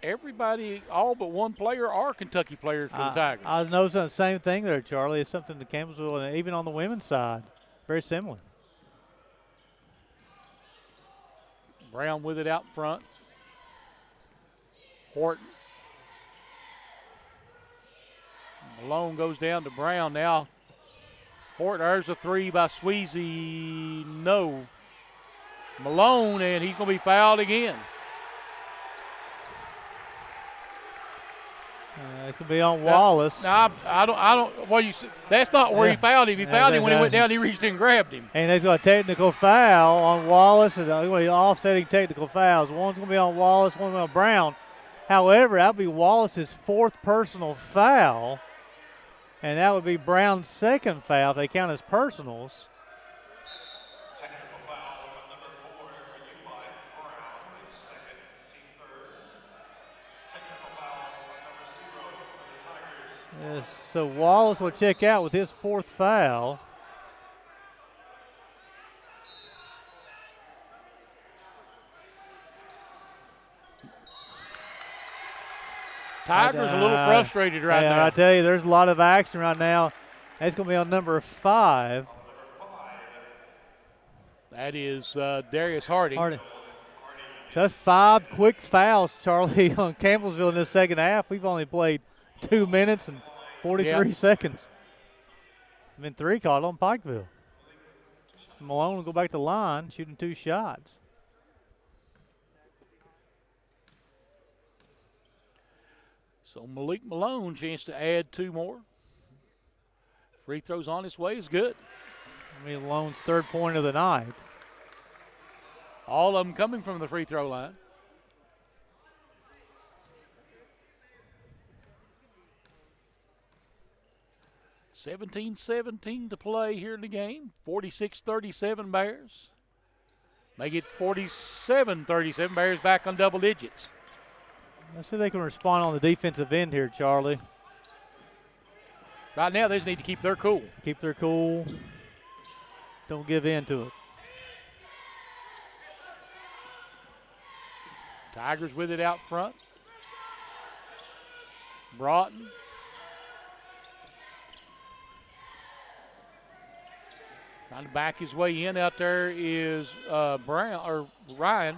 everybody, all but one player, are Kentucky players for the Tigers. I was noticing the same thing there, Charlie. It's something to Campbellsville, and even on the women's side, very similar. Brown with it out front. Horton. Malone goes down to Brown now. Horton, there's a 3 by Sweezy. No. Malone, and he's going to be fouled again. It's going to be on Wallace. No, I don't. Well, that's not where he fouled him. He fouled him when he went down. He reached in and grabbed him. And they've got a technical foul on Wallace. And offsetting technical fouls. One's going to be on Wallace, one's on Brown. However, that'll be Wallace's 4th personal foul. And that would be Brown's 2nd foul if they count as personals. Technical foul, number 4 for UPIKE, Brown, his 2nd, team 3rd. Technical foul, number 0 for the Tigers. Yes, so Wallace will check out with his 4th foul. Tigers a little frustrated right now. I tell you, there's a lot of action right now. That's going to be on number 5. That is Darius Harding. So that's 5 quick fouls, Charlie, on Campbellsville in this second half. We've only played 2 minutes and 43 seconds. And then 3 caught on Pikeville. Malone will go back to the line, shooting 2 shots. So Malik Malone, chance to add 2 more. Free throws on his way is good. Malone's 3rd point of the night. All of them coming from the free throw line. $17-17 to play here in the game. 46-37 Bears. Make it 47-37. Bears back on double digits. Let's see if they can respond on the defensive end here, Charlie. Right now, they just need to keep their cool. Keep their cool. Don't give in to it. Tigers with it out front. Broughton. Trying to back his way in. Out there is Ryan.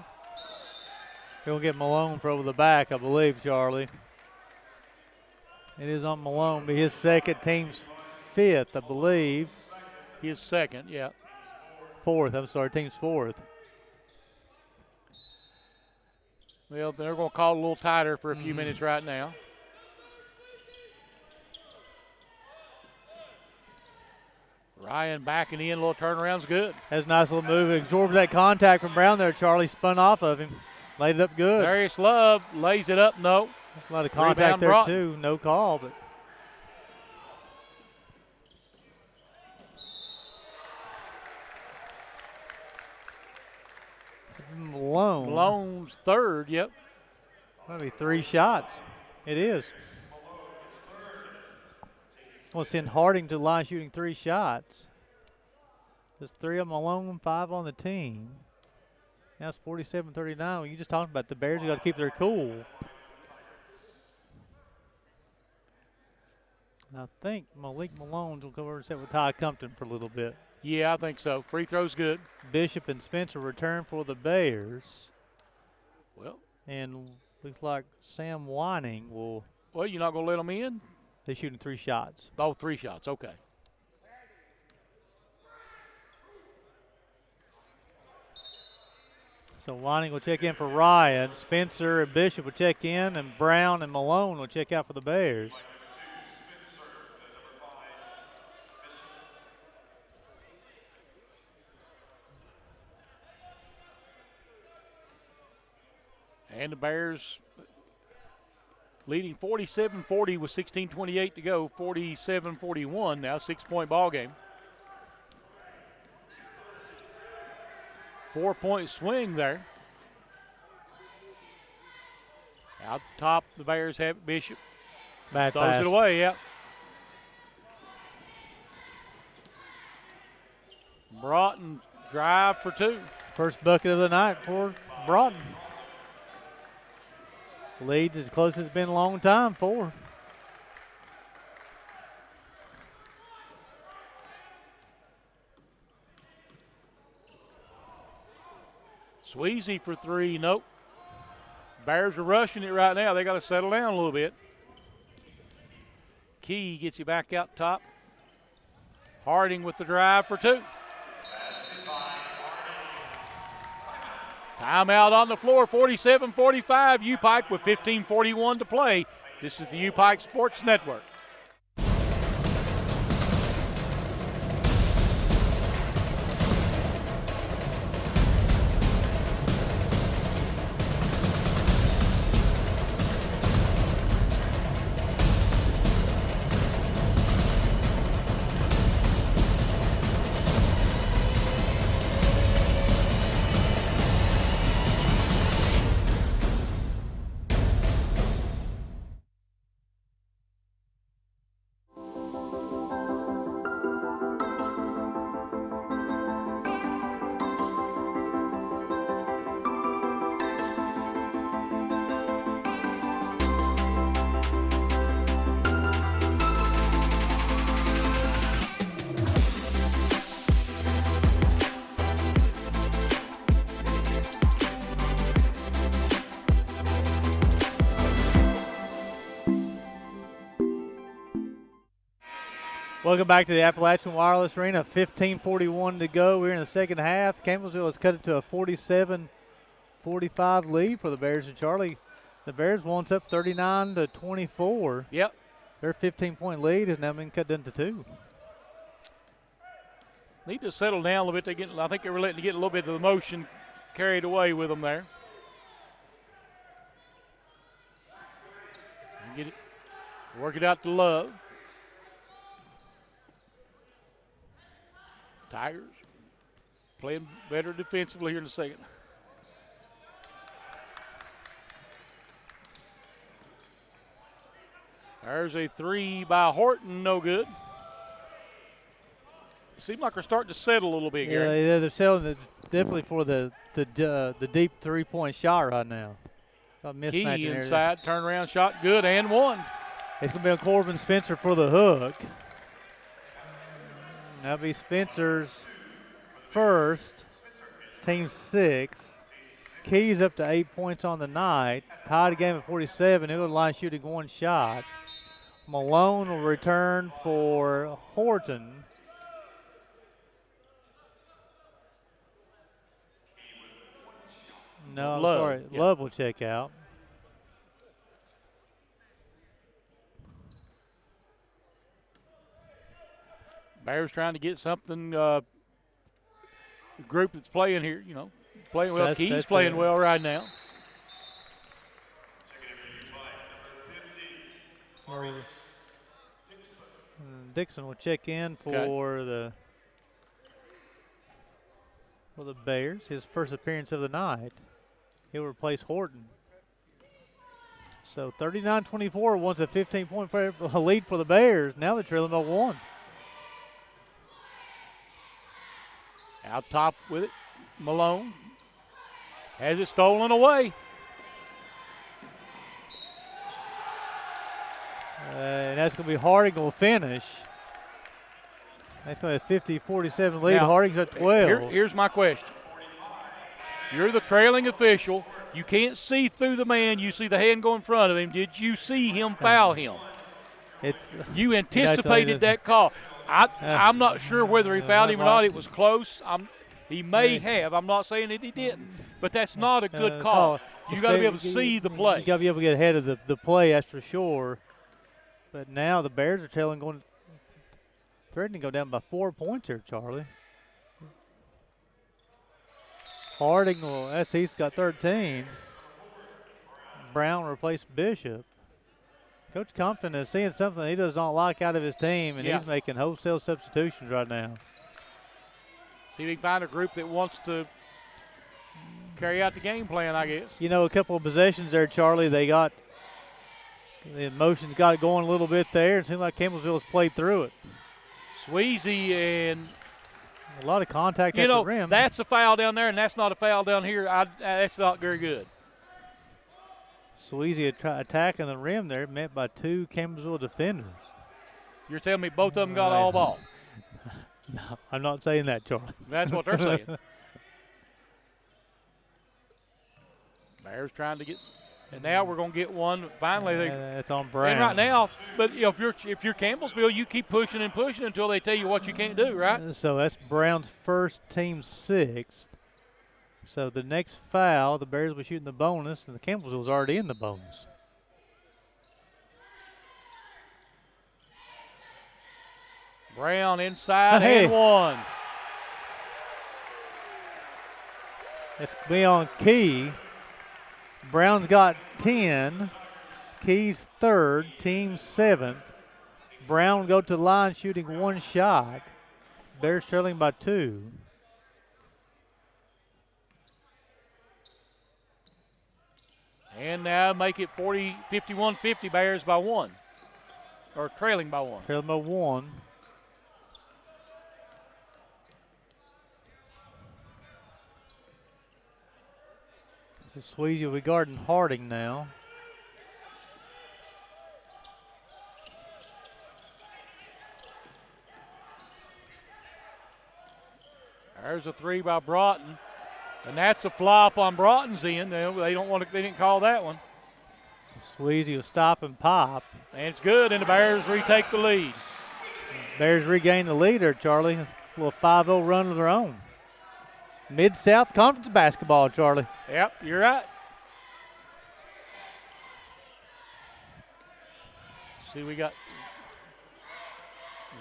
He'll get Malone for over the back, I believe, Charlie. It is on Malone, be his second, team's 5th, I believe. His second, yeah. 4th, I'm sorry, team's 4th. Well, they're going to call it a little tighter for a few minutes right now. Ryan backing in, little turnaround's good. That's a nice little move. Absorbed that contact from Brown there. Charlie spun off of him. Laid it up good. Darius Love lays it up, no. There's a lot of contact there, Broughton. too. No call, but. Malone's 3rd, yep. That'll be 3 shots. It is. We'll send Harding to the line shooting 3 shots. There's 3 of them alone, 5 on the team. Now it's 47-39. Well, you just talked about the Bears have got to keep their cool. I think Malik Malone will go over and sit with Ty Compton for a little bit. Yeah, I think so. Free throw's good. Bishop and Spencer return for the Bears. Well. And looks like Sam Whining will. Well, you're not going to let them in? They're shooting 3 shots. Oh, 3 shots, okay. So Whining will check in for Ryan. Spencer and Bishop will check in, and Brown and Malone will check out for the Bears. And the Bears leading 47-40 with 16:28 to go. 47-41 now, 6-point ball game. 4-point swing there. Out top, the Bears have Bishop. Bad Throws pass. it away, yeah. Broughton drive for 2. First bucket of the night for Broughton. Leads as close as it's been a long time, 4. Sweezy for 3, nope. Bears are rushing it right now. They got to settle down a little bit. Key gets you back out top. Harding with the drive for 2. Timeout on the floor, 47-45. UPIKE with 15:41 to play. This is the UPIKE Sports Network. Welcome back to the Appalachian Wireless Arena. 15:41 to go. We're in the second half. Campbellsville has cut it to a 47-45 lead for the Bears and Charlie. The Bears wants up 39-24. Yep. Their 15-point lead has now been cut down to 2. Need to settle down a little bit. I think they were letting get a little bit of the motion carried away with them there. Get it, work it out to Love. Tigers playing better defensively here in the second. There's a 3 by Horton, no good. Seems like we're starting to settle a little bit here. Yeah, they're settling it definitely for the deep 3-point shot right now. Key inside, turnaround shot, good, and one. It's going to be on Corbin Spencer for the hook. That'll be Spencer's first, team 6. Key's up to 8 points on the night. Tied the game at 47. He'll go to the line shooting 1 shot. Malone will return for Horton. No, I'm sorry. Yeah. Love will check out. Bears trying to get something, the group that's playing here, playing well. Key's playing well right now. Dixon will check in for the Bears. His first appearance of the night. He'll replace Horton. So 39-24 wants a 15-point lead for the Bears. Now they're trailing by 1. Out top with it, Malone. Has it stolen away. And that's going to be Harding will finish. That's going to be a 50-47 lead. Now, Harding's at 12. Here's my question. You're the trailing official. You can't see through the man. You see the hand go in front of him. Did you see him foul him? You anticipated that call. I'm not sure whether he fouled him or not. It was close. He may have. I'm not saying that he didn't. But that's not a good call. You got to be able to see the play. You got to be able to get ahead of the play, that's for sure. But now the Bears are threatening to go down by 4 points here, Charlie. Harding he's got 13. Brown replaced Bishop. Coach Compton is seeing something he does not like out of his team, and he's making wholesale substitutions right now. See if he can find a group that wants to carry out the game plan, I guess. A couple of possessions there, Charlie. The emotions got it going a little bit there. It seemed like Campbellsville has played through it. Sweezy and a lot of contact at the rim. That's a foul down there, and that's not a foul down here. That's not very good. Sweezy attacking the rim there, met by 2 Campbellsville defenders. You're telling me both of them got all ball? No, I'm not saying that, Charlie. That's what they're saying. Bears trying to get, and now we're going to get one. Finally, it's on Brown. And right now, but if you're Campbellsville, you keep pushing and pushing until they tell you what you can't do, right? So that's Brown's first, team 6th. So the next foul, the Bears will be shooting the bonus, and the Campbellsville's already in the bonus. Brown inside and one. It's going to be on Key. Brown's got 10. Key's 3rd, team 7th. Brown will go to the line shooting 1 shot. Bears trailing by 2. And now make it 51-50 Bears by 1. Or trailing by 1. Trailing by 1. So Sweezy will be guarding Harding now. There's a 3 by Broughton. And that's a flop on Broughton's end. They didn't call that one. Sweezy will stop and pop. And it's good, and the Bears retake the lead. Bears regain the lead there, Charlie. A little 5-0 run of their own. Mid-South Conference basketball, Charlie. Yep, you're right. See, we got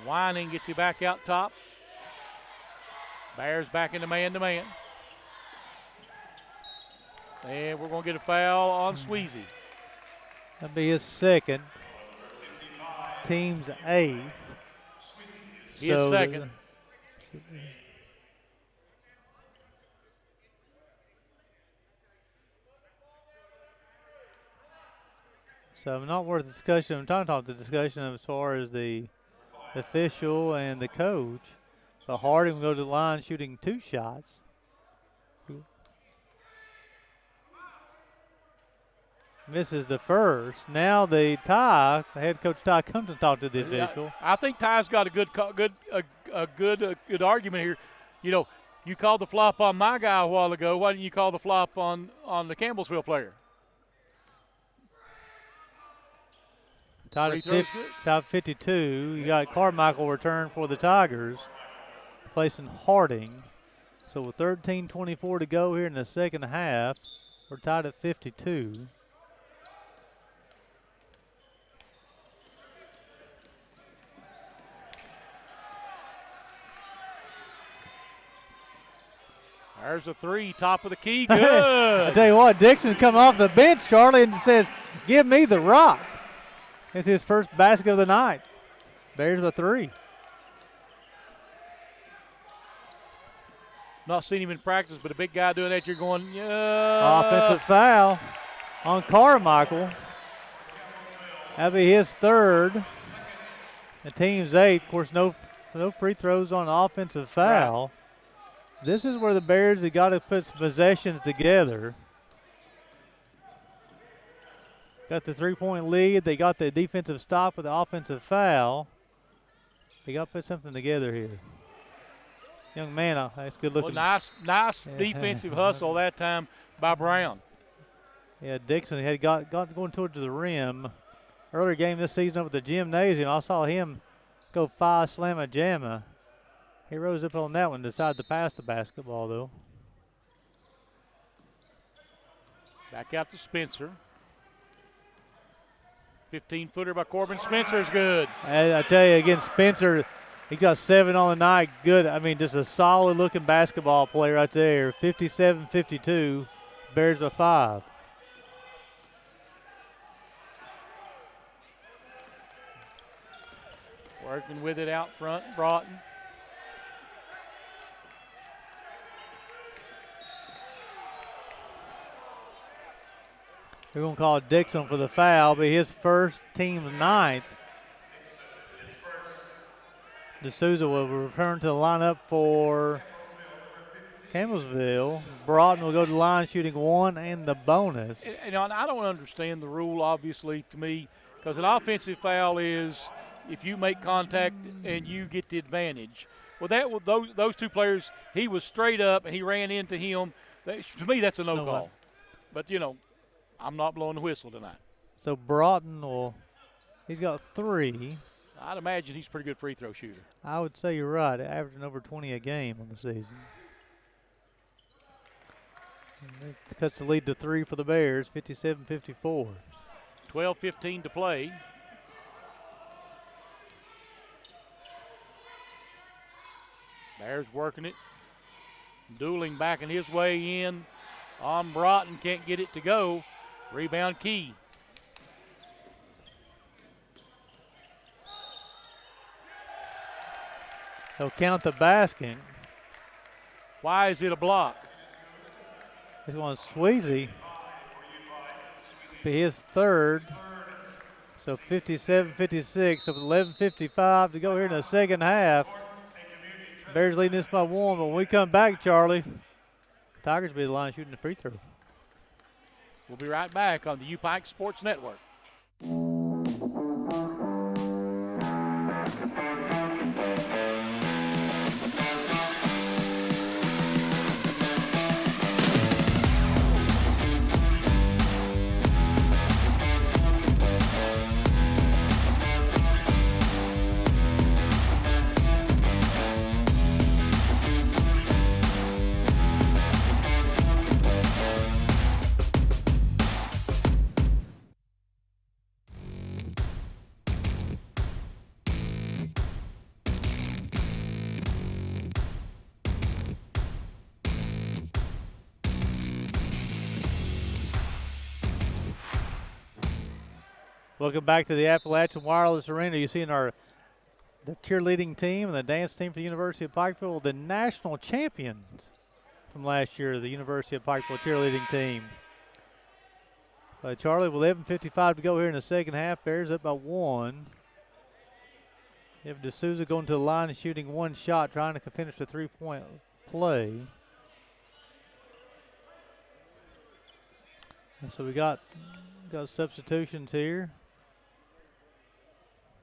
Whining gets you back out top. Bears back into man-to-man. And we're going to get a foul on Sweezy. That'll be his second. Team's 8th. His second. So not worth discussion. I'm talking about the discussion as far as the official and the coach. So Harding will go to the line shooting 2 shots. Misses the first. Now the head coach Ty comes to talk to the official. I think Ty's got a good argument here. You know, you called the flop on my guy a while ago. Why didn't you call the flop on the Campbellsville player? Tied at 52. You got Carmichael return for the Tigers, placing Harding. So with 13:24 to go here in the second half, we're tied at 52. There's a 3, top of the key, good. I tell you what, Dixon come off the bench, Charlie, and says, "Give me the rock." It's his first basket of the night. Bears by 3. Not seen him in practice, but a big guy doing that, you're going, yeah. Offensive foul on Carmichael. That'll be his 3rd. The team's 8th. Of course, no free throws on offensive foul. Right. This is where the Bears have got to put some possessions together. Got the 3-point lead. They got the defensive stop with the offensive foul. They got to put something together here. Young man, that's good looking. Well, nice defensive hustle that time by Brown. Yeah, Dixon had got going towards the rim. Earlier game this season over the gymnasium, I saw him go 5 slamma jamma. He rose up on that one, decided to pass the basketball though. Back out to Spencer. 15-footer by Corbin Spencer is good. I tell you, again, Spencer, he got 7 on the night. Good. I mean, just a solid-looking basketball player right there. 57-52, Bears by 5. Working with it out front, Broughton. We're going to call Dixon for the foul, but his first, team's 9th. D'Souza will return to the lineup for Campbellsville. Broughton will go to the line shooting 1 and the bonus. And I don't understand the rule, obviously, to me, because an offensive foul is if you make contact and you get the advantage. Well, those 2 players, he was straight up and he ran into him. To me, that's a no call. But, you know, I'm not blowing the whistle tonight. So Broughton he's got 3. I'd imagine he's a pretty good free throw shooter. I would say you're right, averaging over 20 a game on the season. And that cuts the lead to 3 for the Bears, 57-54. 12:15 to play. Bears working it. Dueling backing his way in on Broughton, can't get it to go. Rebound Key. He'll count the basket. Why is it a block? He's going to Sweezy. Be his 3rd. So 57-56. So with 11:55 to go here in the second half. Bears leading this by 1. But when we come back, Charlie, Tigers will be the line shooting the free throw. We'll be right back on the UPIKE Sports Network. Welcome back to the Appalachian Wireless Arena. You're seeing the cheerleading team and the dance team for the University of Pikeville, the national champions from last year, the University of Pikeville cheerleading team. Charlie, with 11:55 to go here in the second half, Bears up by 1. You have D'Souza going to the line and shooting one shot, trying to finish the three-point play. And so we got substitutions here.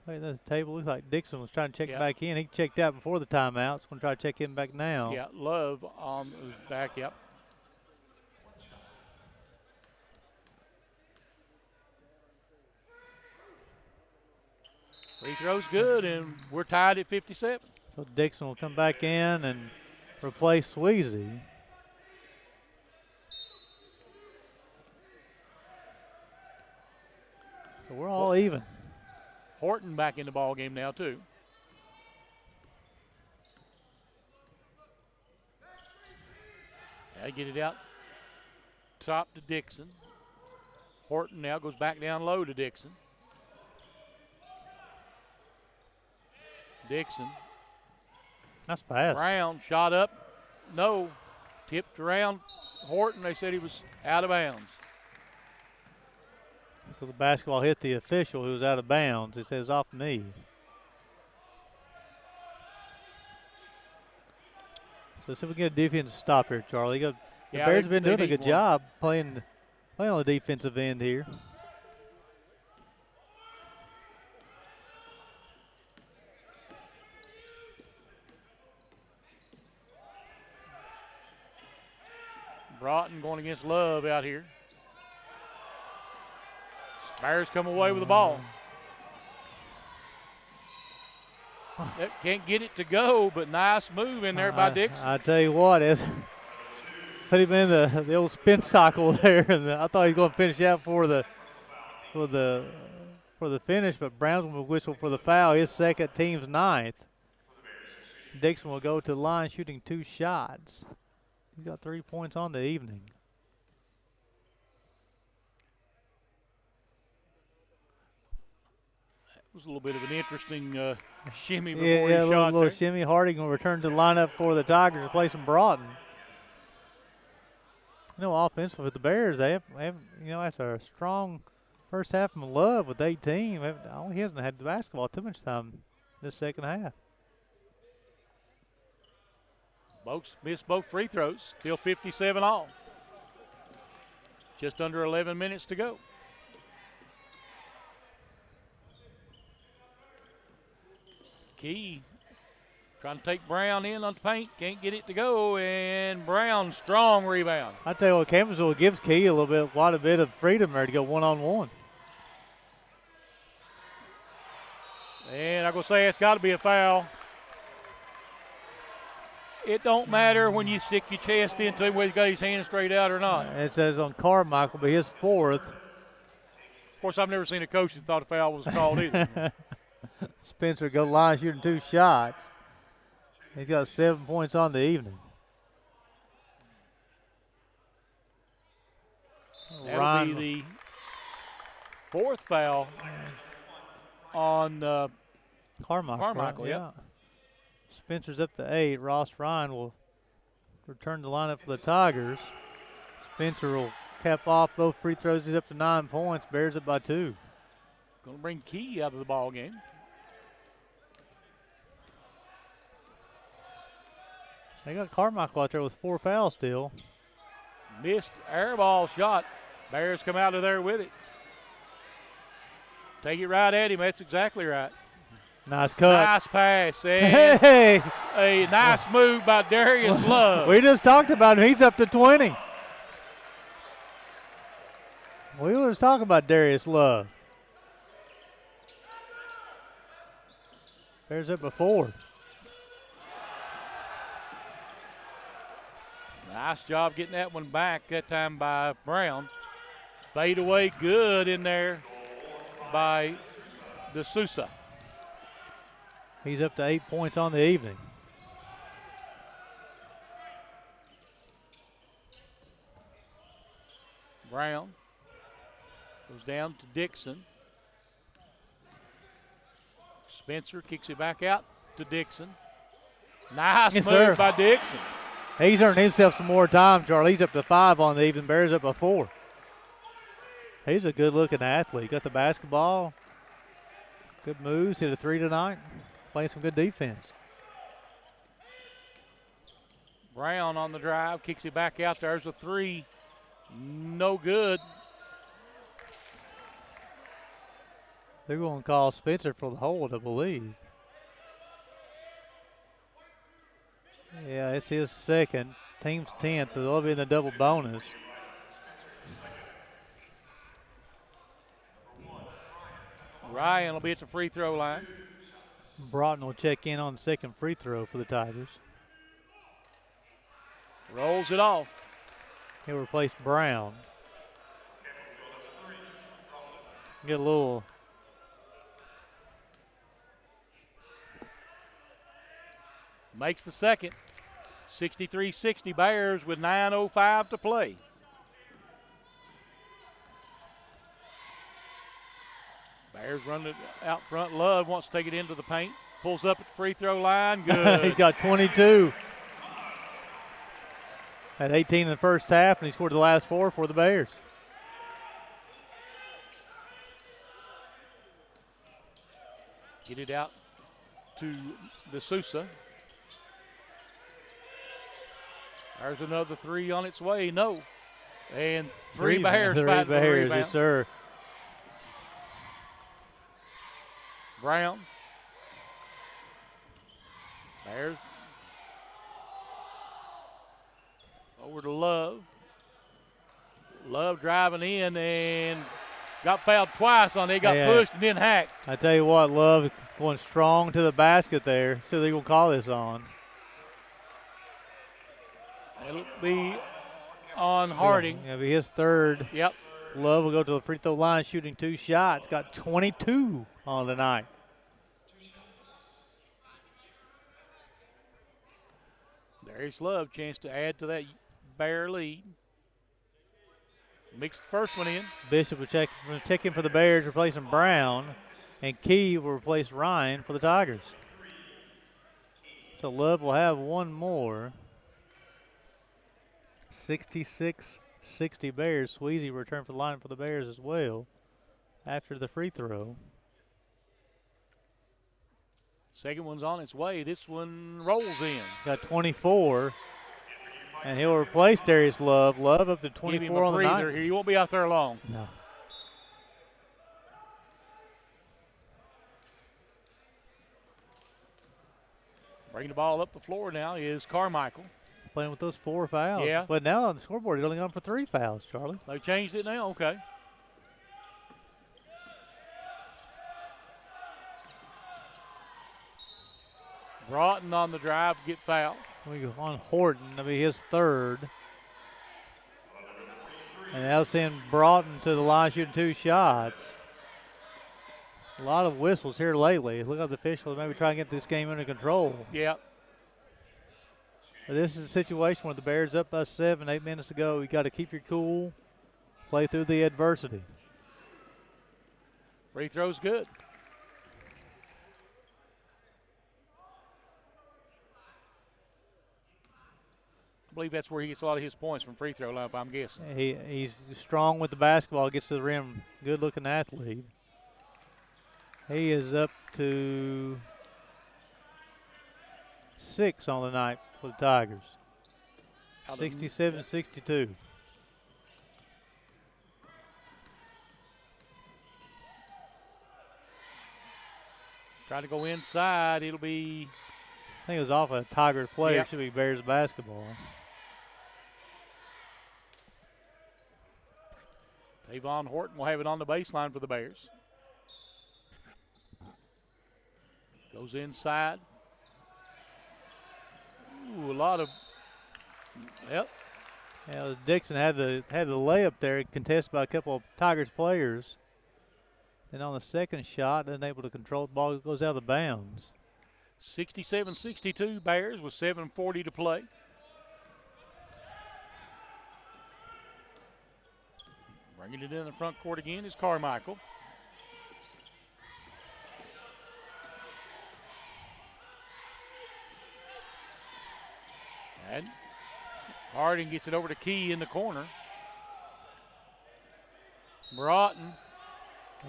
Hey, the table looks like Dixon was trying to check back in. He checked out before the timeout. So going to try to check in back now. Yeah, Love on back. Yep. Free throw's good, and we're tied at 57. So Dixon will come back in and replace Sweezy. So we're all even. Horton back in the ball game now, too. I get it out top to Dixon. Horton now goes back down low to Dixon. Dixon. That's bad. Brown shot up. No. Tipped around Horton. They said he was out of bounds. So the basketball hit the official who was out of bounds. It says off me. So let's see if we can get a defensive stop here, Charlie. The Bears have been doing a good job playing on the defensive end here. Broughton going against Love out here. Bears come away with the ball. Can't get it to go, but nice move in there by Dixon. I tell you what, put him in the old spin cycle there, and I thought he was going to finish out for the finish, but Brown will whistle for the foul. His second, team's 9th. Dixon will go to the line shooting 2 shots. He's got 3 points on the evening. That was a little bit of an interesting shimmy before he shot a little there. shimmy. Harding will return to the lineup for the Tigers, replacing Broughton. Offensive with the Bears, they have after a strong first half from Love with 18, he hasn't had the basketball too much time this second half. Both missed both free throws. Still 57 all. Just under 11 minutes to go. Key trying to take Brown in on the paint. Can't get it to go. And Brown, strong rebound. I tell you what, Campbellsville gives Key quite a bit of freedom there to go one-on-one. And I'm going to say it's got to be a foul. It don't matter when you stick your chest into him whether he's got his hand straight out or not. It says on Carmichael, but his 4th. Of course, I've never seen a coach that thought a foul was called either. Spencer go line shooting 2 shots. He's got 7 points on the evening. That'll be the 4th foul on Carmichael. Yeah. Spencer's up to 8. Ross Ryan will return the lineup for the Tigers. Spencer will cap off both free throws. He's up to 9 points. Bears up by 2. Going to bring Key out of the ball game. They got Carmichael out there with 4 fouls still. Missed air ball shot. Bears come out of there with it. Take it right at him. That's exactly right. Nice cut. Nice pass. And hey! A nice move by Darius Love. We just talked about him. He's up to 20. We were just talking about Darius Love. Bears up by 4. Nice job getting that one back that time by Brown. Fade away good in there by D'Souza. He's up to 8 points on the evening. Brown goes down to Dixon. Spencer kicks it back out to Dixon. Nice Yes, move sir. by Dixon. He's earned himself some more time, Charlie. He's up to 5 on the evening. Bears up by 4. He's a good-looking athlete. Got the basketball. Good moves. Hit a 3 tonight. Playing some good defense. Brown on the drive, kicks it back out. There's a 3. No good. They're going to call Spencer for the hold, I believe. Yeah, it's his second. Team's 10th. They'll be in the double bonus. Ryan will be at the free throw line. Broughton will check in on the second free throw for the Tigers. Rolls it off. He'll replace Brown. Get a little. Makes the second. 63-60 Bears with 9:05 to play. Bears running it out front. Love wants to take it into the paint. Pulls up at the free throw line. Good. He's got 22. Had 18 in the first half, and he scored the last 4 for the Bears. Get it out to the Sousa. There's another 3 on its way. No. And three Bears fighting for the rebound. Yes, sir. Brown. Bears. Over to Love. Love driving in and got fouled twice on it. Got pushed and then hacked. I tell you what, Love going strong to the basket there. So they're going to call this on. It'll be on Harding. It'll be his third. Yep. Love will go to the free throw line shooting 2 shots. Got 22 on the night. Darius Love, chance to add to that Bear lead. Mixed the first one in. Bishop will check in for the Bears, replacing Brown. And Key will replace Ryan for the Tigers. So Love will have one more. 66-60 Bears. Sweezy returned for the line for the Bears as well after the free throw. Second one's on its way. This one rolls in. Got 24. And he'll replace Darius Love. Love up to 24 on the night. Here. You won't be out there long. No. Bringing the ball up the floor now is Carmichael. Playing with those 4 fouls. Yeah. But now on the scoreboard, he's only gone for 3 fouls, Charlie. They changed it now? Okay. Broughton on the drive to get fouled. We go on Horton. That'll be his third. And that'll send Broughton to the line shooting 2 shots. A lot of whistles here lately. Look like the officials maybe trying to get this game under control. Yeah. But this is a situation where the Bears up by 7, 8 minutes to go. You got to keep your cool, play through the adversity. Free throw's good. I believe that's where he gets a lot of his points from free throw line, if I'm guessing. He's strong with the basketball, gets to the rim, good-looking athlete. He is up to 6 on the night for the Tigers. 67-62. Trying to go inside. It'll be. I think it was off a Tigers player. Yep. Should be Bears basketball. Tavon Horton will have it on the baseline for the Bears. Goes inside. Ooh, a lot of. Yep. Yeah, Dixon had the layup there, contested by a couple of Tigers players. And on the second shot, unable to control the ball, goes out of bounds. 67-62 Bears with 7:40 to play. Bringing it in the front court again is Carmichael. And Harding gets it over to Key in the corner. Broughton.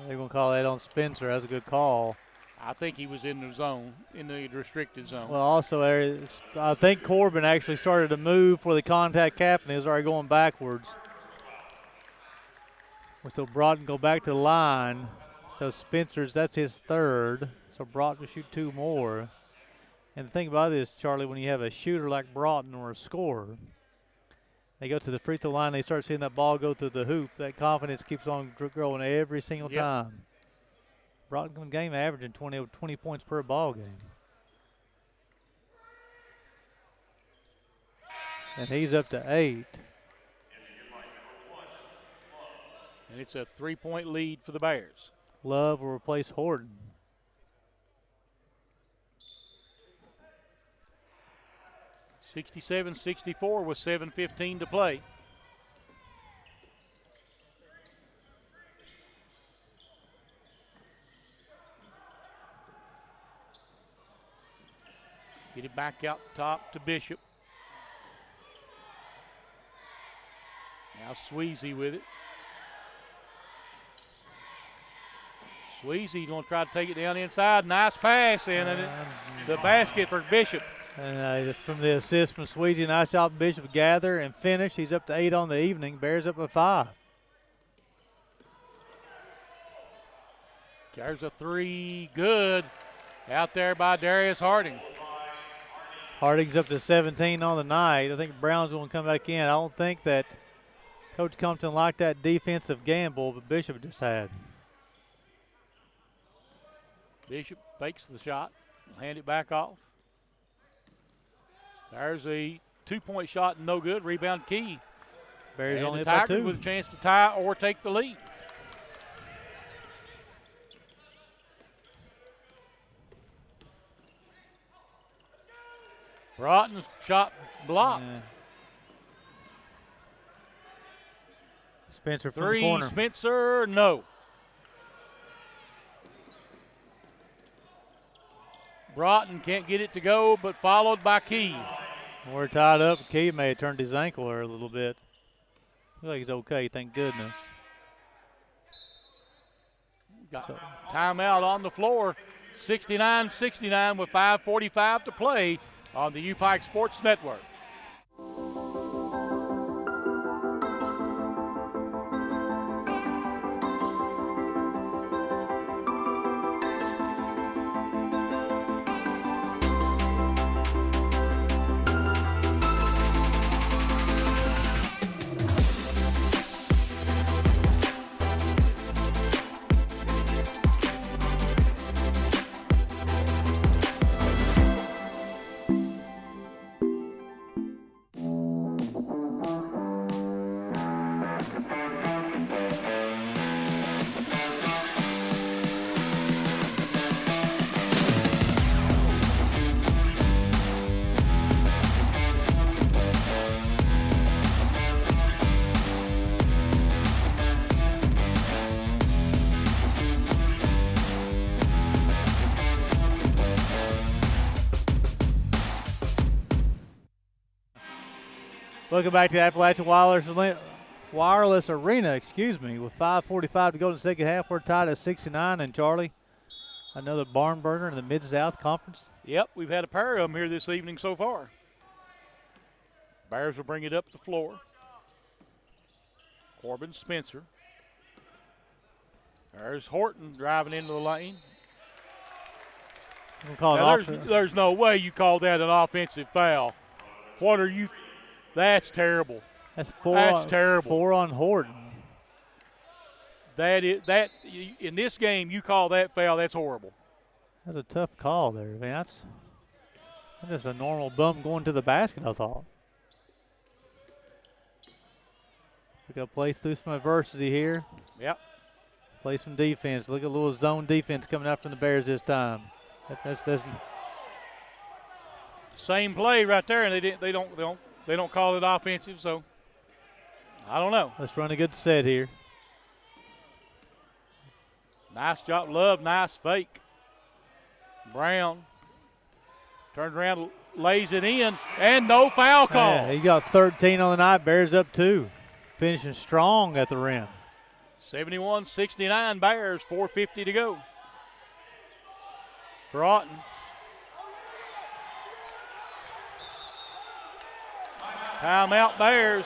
They're going to call that on Spencer. That's a good call. I think he was in the zone, in the restricted zone. Well, also, I think Corbin actually started to move for the contact happened. He was already going backwards. So Broughton go back to the line. So Spencer's, that's his third. So Broughton will shoot 2 more. And the thing about this, Charlie, when you have a shooter like Broughton or a scorer, they go to the free throw line, they start seeing that ball go through the hoop. That confidence keeps on growing every single time. Broughton game averaging 20 points per ball game. And he's up to 8. And it's a 3-point lead for the Bears. Love will replace Horton. (67-64) with 7:15 to play. Get it back out top to Bishop. Now Sweezy with it. Sweezy going to try to take it down inside. Nice pass in, and the basket for Bishop. And from the assist from Sweezy, nice job Bishop gather and finish. He's up to 8 on the evening. Bears up at 5. There's a 3, good. Out there by Darius Harding. Harding's up to 17 on the night. I think Brown's going to come back in. I don't think that Coach Compton liked that defensive gamble that Bishop just had. Bishop fakes the shot. Hand it back off. There's a 2-point shot, no good. Rebound Key. Bears and only the up by Tigers 2. with a chance to tie or take the lead. Broughton's shot blocked. Yeah. Spencer from 3, the corner. Spencer, no. Broughton can't get it to go, but followed by Key. We're tied up. Key may have turned his ankle there a little bit. I feel like he's okay, thank goodness. Got timeout on the floor. 69-69 with 5:45 to play on the UPIKE Sports Network. Welcome back to the Appalachian Wireless Arena, with 5:45 to go in the second half. We're tied at 69, and Charlie, another barn burner in the Mid-South Conference. Yep, we've had a pair of them here this evening so far. Bears will bring it up the floor. Corbin Spencer. There's Horton driving into the lane. We'll call Now, it there's no way you call that an offensive foul. What are you? That's terrible. That's terrible. 4 on Horton. That in this game you call that foul. That's horrible. That's a tough call there. I mean, that's just a normal bum going to the basket, I thought. We got to play through some adversity here. Yep. Play some defense. Look at a little zone defense coming out from the Bears this time. That's same play right there, and they don't call it offensive. So I don't know. Let's run a good set here. Nice job, Love. Nice fake. Brown turned around lays it in, and no foul call. Yeah, he got 13 on the night. Bears up 2. Finishing strong at the rim. 71-69 Bears, 4:50 to go. Broughton. Timeout Bears.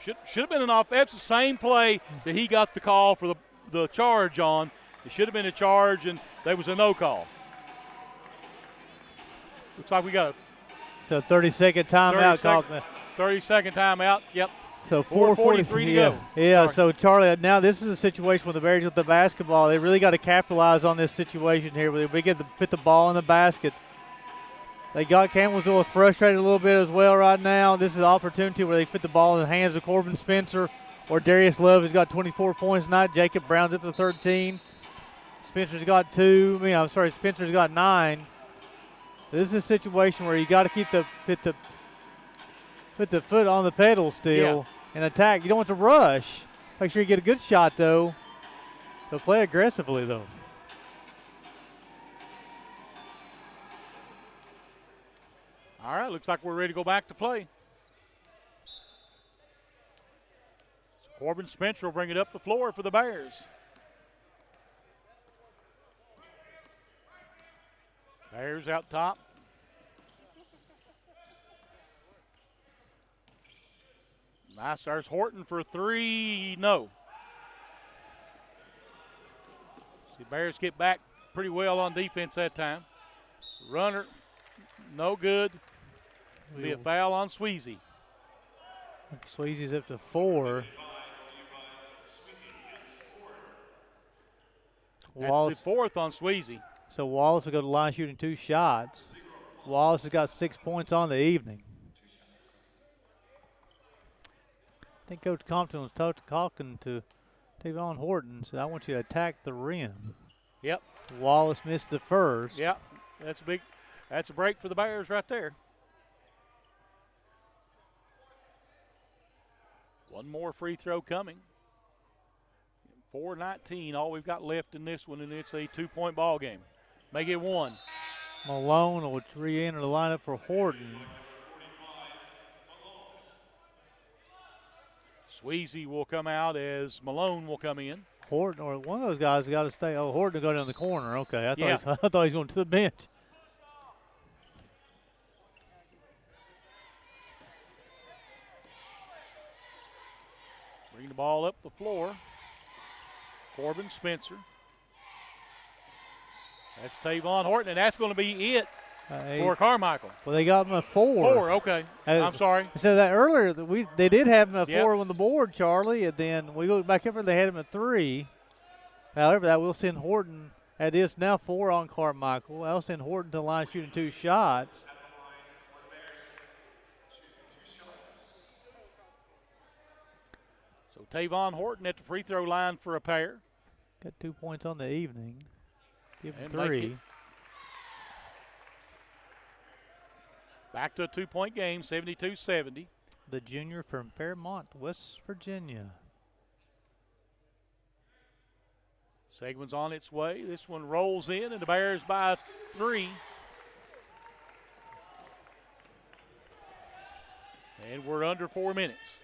Should have been an off. That's the same play that he got the call for the charge on. It should have been a charge, and there was a no call. Looks like we got a So 30-second timeout called. 30-second timeout. Yep. So 4:43 to go. Yeah. Sorry. So Charlie, now this is a situation where the Bears with the basketball. They really got to capitalize on this situation here. Where they get to put the ball in the basket. They got Campbellsville frustrated a little bit as well right now. This is an opportunity where they put the ball in the hands of Corbin Spencer or Darius Love, who's got 24 points tonight. Jacob Brown's up to 13. Spencer's got 2. Spencer's got 9. This is a situation where you got to keep put the foot on the pedal still and attack. You don't want to rush. Make sure you get a good shot though. So play aggressively though. All right, looks like we're ready to go back to play. So Corbin Spencer will bring it up the floor for the Bears. Bears out top. Nice. There's Horton for 3. No. See, Bears get back pretty well on defense that time. Runner, no good. Be a foul on Sweezy. Sweezy's up to 4. That's the 4th on Sweezy. So Wallace will go to the line shooting 2 shots. Wallace has got 6 points on the evening. I think Coach Compton was talking to Tavon Horton, said, I want you to attack the rim. Yep. Wallace missed the first. Yep. That's a break for the Bears right there. One more free throw coming. 4:19, all we've got left in this one, and it's a 2-point ball game. Make it 1. Malone will re-enter the lineup for Horton. Sweezy will come out as Malone will come in. Horton, or one of those guys, got to stay. Oh, Horton will go down the corner. Okay, I thought he was going to the bench. Bring the ball up the floor. Corbin Spencer. That's Tavon Horton, and that's going to be it for Carmichael. Well, they got him a 4. 4, okay. I'm sorry. So that earlier, they did have him a 4 on the board, Charlie, and then we look back up and they had him at 3. However, that will send Horton, at this now 4 on Carmichael. That'll send Horton to the line shooting 2 shots. So Tavon Horton at the free throw line for a pair. Got 2 points on the evening. Give him And 3. Back to a 2-point game, 72-70. The junior from Fairmont, West Virginia. Seguin's on its way. This one rolls in, and the Bears by 3. And we're under 4 minutes.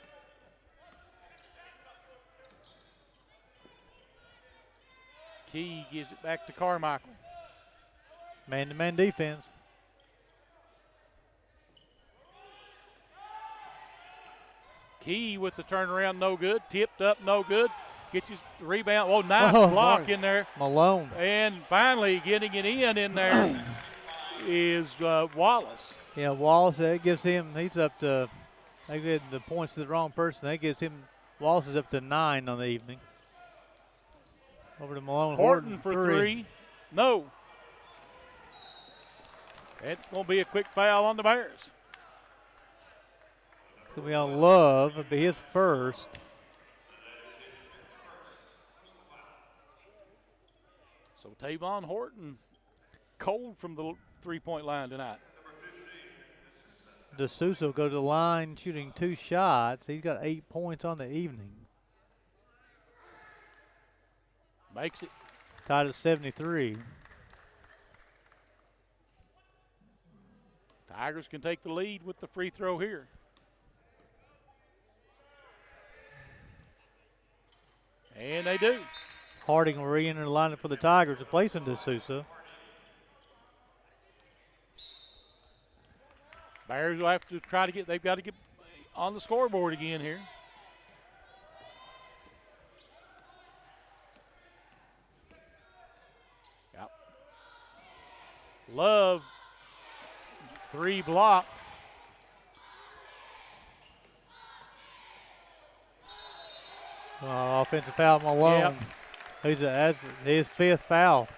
Key gives it back to Carmichael. Man-to-man defense. Key with the turnaround, no good. Tipped up, no good. Gets his rebound. Oh, nice block in there. Malone. And finally getting it in there is Wallace. Yeah, Wallace, that gives him, he's up to, they get the points to the wrong person. That gives him, Wallace is up to 9 on the evening. Over to Malone. Horton for 3. No. It's going to be a quick foul on the Bears. It's going to be on Love. It'll be his first. So Tavon Horton cold from the 3-point line tonight. DeSouza will go to the line shooting 2 shots. He's got 8 points on the evening. Makes it. Tied at 73. Tigers can take the lead with the free throw here. And they do. Harding will re-enter the lineup for the Tigers, replacing D'Souza. Bears will have to try to they've got to get on the scoreboard again here. Yep. Love, 3 blocked. Offensive foul, Malone. Yep. That's his 5th foul.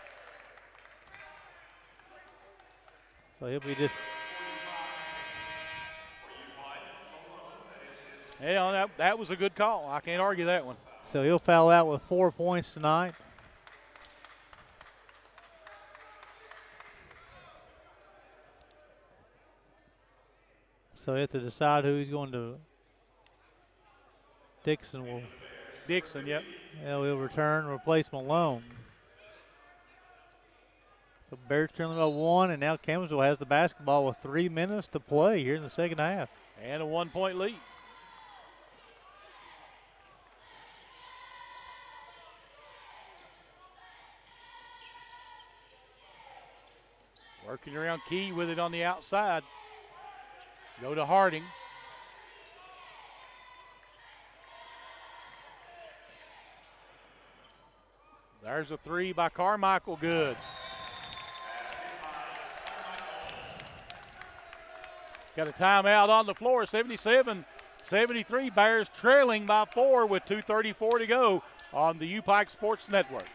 So he'll be just. Yeah, that was a good call. I can't argue that one. So he'll foul out with 4 points tonight. So he have to decide who he's going to. Dixon, yep. Will return, replace Malone. So Bears trailing by 1, and now Campbellsville has the basketball with 3 minutes to play here in the second half. And a 1-point lead. Working around Key with it on the outside. Go to Harding. There's a 3 by Carmichael, good. Got a timeout on the floor, 77-73. Bears trailing by 4 with 2:34 to go on the UPIKE Sports Network.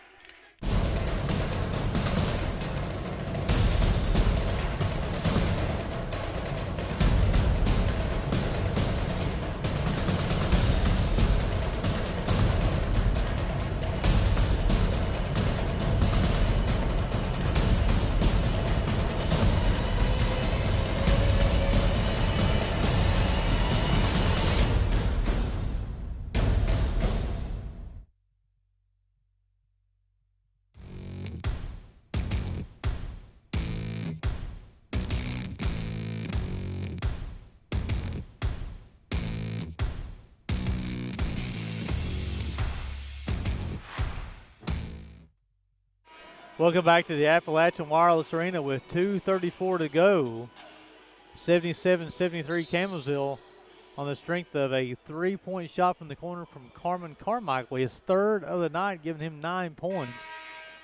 Welcome back to the Appalachian Wireless Arena with 2:34 to go. 77-73 Campbellsville on the strength of a 3-point shot from the corner from Carmen Carmichael, his 3rd of the night, giving him 9 points.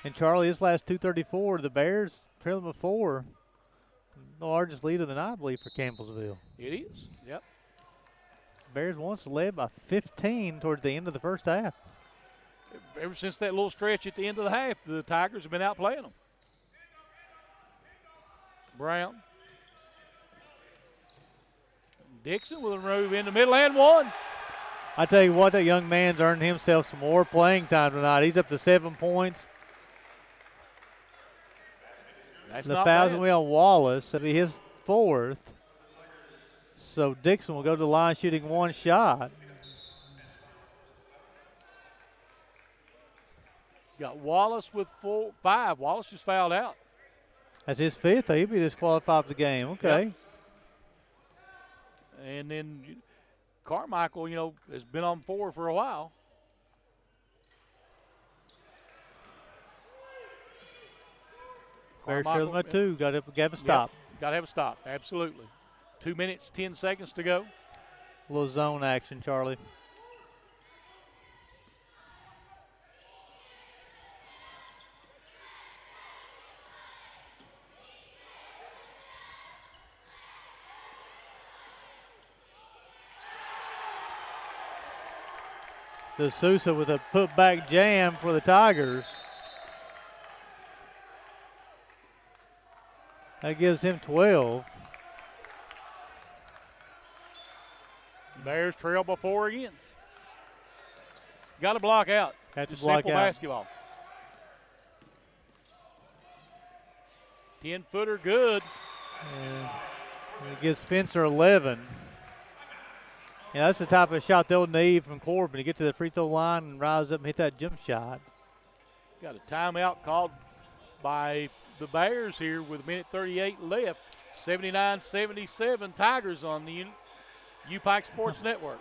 And Charlie, this last 2:34, the Bears trailing by 4. The largest lead of the night, I believe, for Campbellsville. It is, yep. Bears once led by 15 towards the end of the first half. Ever since that little stretch at the end of the half, the Tigers have been outplaying them. Brown. Dixon with a move in the middle and 1. I tell you what, that young man's earned himself some more playing time tonight. He's up to 7 points. That's the not foul's bad. going to be on Wallace. That'll be his 4th. So Dixon will go to the line shooting 1 shot. Got Wallace with 5. Wallace just fouled out. That's his 5th. He'll be disqualified for the game. Okay. Yep. And then Carmichael, has been on 4 for a while. Bears trailing by 2. Got to have a stop. Yep. Got to have a stop. Absolutely. 2 minutes, 10 seconds to go. A little zone action, Charlie. D'Souza with a putback jam for the Tigers. That gives him 12. Bears trail by 4 again. Got to block out. Have to Just block simple out. basketball. 10-footer good. And it gives Spencer 11. Yeah, that's the type of shot they'll need from Corbin to get to the free throw line and rise up and hit that jump shot. Got a timeout called by the Bears here with 1:38 left. 79-77 Tigers on the UPIKE Sports Network.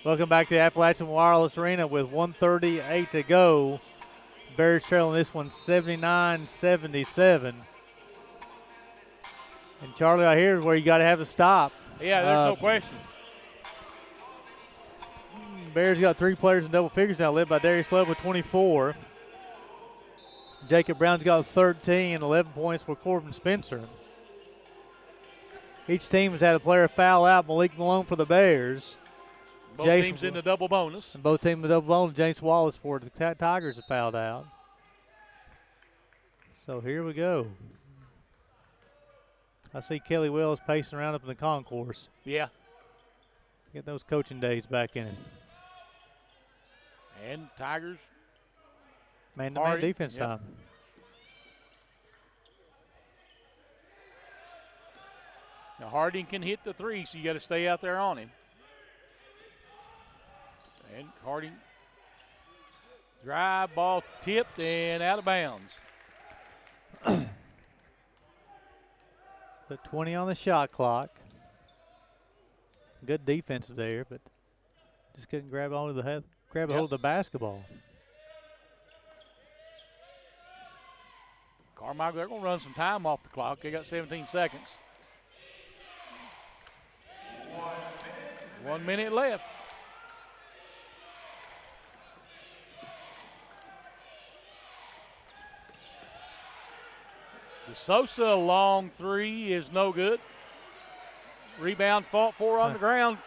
Welcome back to the Appalachian Wireless Arena with 1:38 to go. Bears trailing this one 79-77. And Charlie, right here is where you got to have a stop. Yeah, there's no question. Bears got 3 players in double figures now, led by Darius Love with 24. Jacob Brown's got 13, 11 points for Corbin Spencer. Each team has had a player foul out. Malik Malone for the Bears. Both teams in the double bonus. And both teams in the double bonus. James Wallace for the Tigers have fouled out. So here we go. I see Kelly Wells pacing around up in the concourse. Yeah. Get those coaching days back in it. And Tigers. Man-to-man defense time. Now Harding can hit the 3, so you got to stay out there on him. And Harding, drive, ball tipped and out of bounds. Put 20 on the shot clock. Good defense there, but just couldn't grab onto the head, grab a hold of the basketball. Carmichael, they're going to run some time off the clock. They got 17 seconds. 1 minute left. The Sosa long 3 is no good. Rebound fought for on the ground.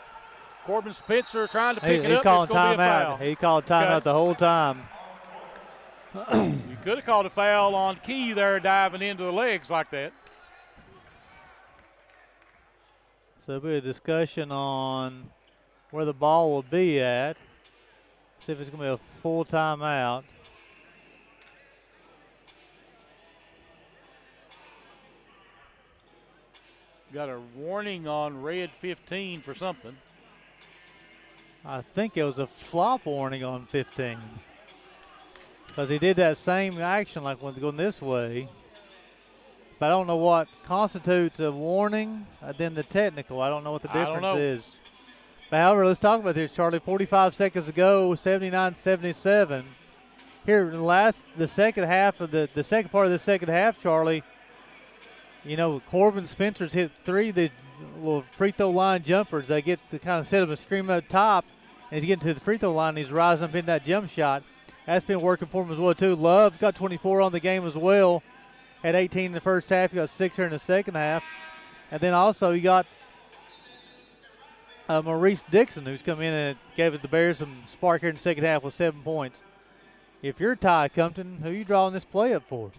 Corbin Spencer trying to pick it up. He's calling timeout. He called timeout the whole time. You could have called a foul on Key there, diving into the legs like that. So there'll be a discussion on where the ball will be at. See if it's going to be a full timeout. Got a warning on red 15 for something. I think it was a flop warning on 15. Because he did that same action like when going this way. But I don't know what constitutes a warning than the technical. I don't know what the difference is. But however, let's talk about this, Charlie. 45 seconds ago, 79-77. Here, the second half of the second part of the second half, Charlie. You know, Corbin Spencer's hit 3 the little free throw line jumpers. They get to kind of set him a screen up top, and he's getting to the free throw line. And he's rising up in that jump shot. That's been working for him as well, too. Love got 24 on the game as well. Had 18 in the first half. He got 6 here in the second half. And then also you got Maurice Dixon, who's come in and gave the Bears some spark here in the second half with 7 points. If you're Ty Compton, who are you drawing this play up for?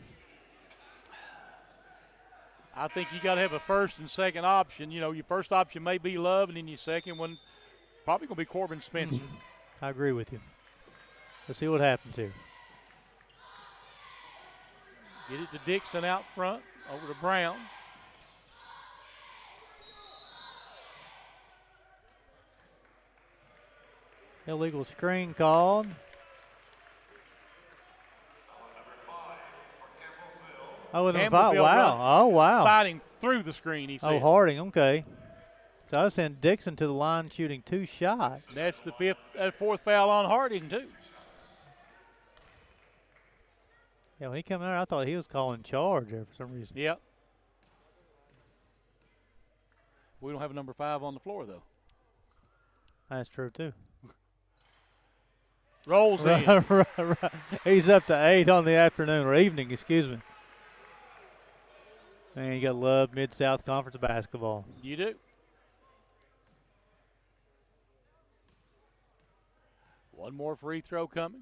I think you got to have a first and second option. You know, your first option may be Love, and then your second one probably going to be Corbin Spencer. I agree with you. Let's see what happens here. Get it to Dixon out front, over to Brown. Illegal screen called. Oh, Campbellsville wow. Oh, wow. Fighting through the screen, he said. Oh, Harding, okay. So I was saying Dixon to the line shooting 2 shots. That's the fourth foul on Harding, too. Yeah, when he came out, I thought he was calling charge there for some reason. Yep. We don't have a number 5 on the floor, though. That's true, too. Rolls in. Right. He's up to 8 on the afternoon, or evening, excuse me. And you got Love, Mid-South Conference basketball. You do. One more free throw coming.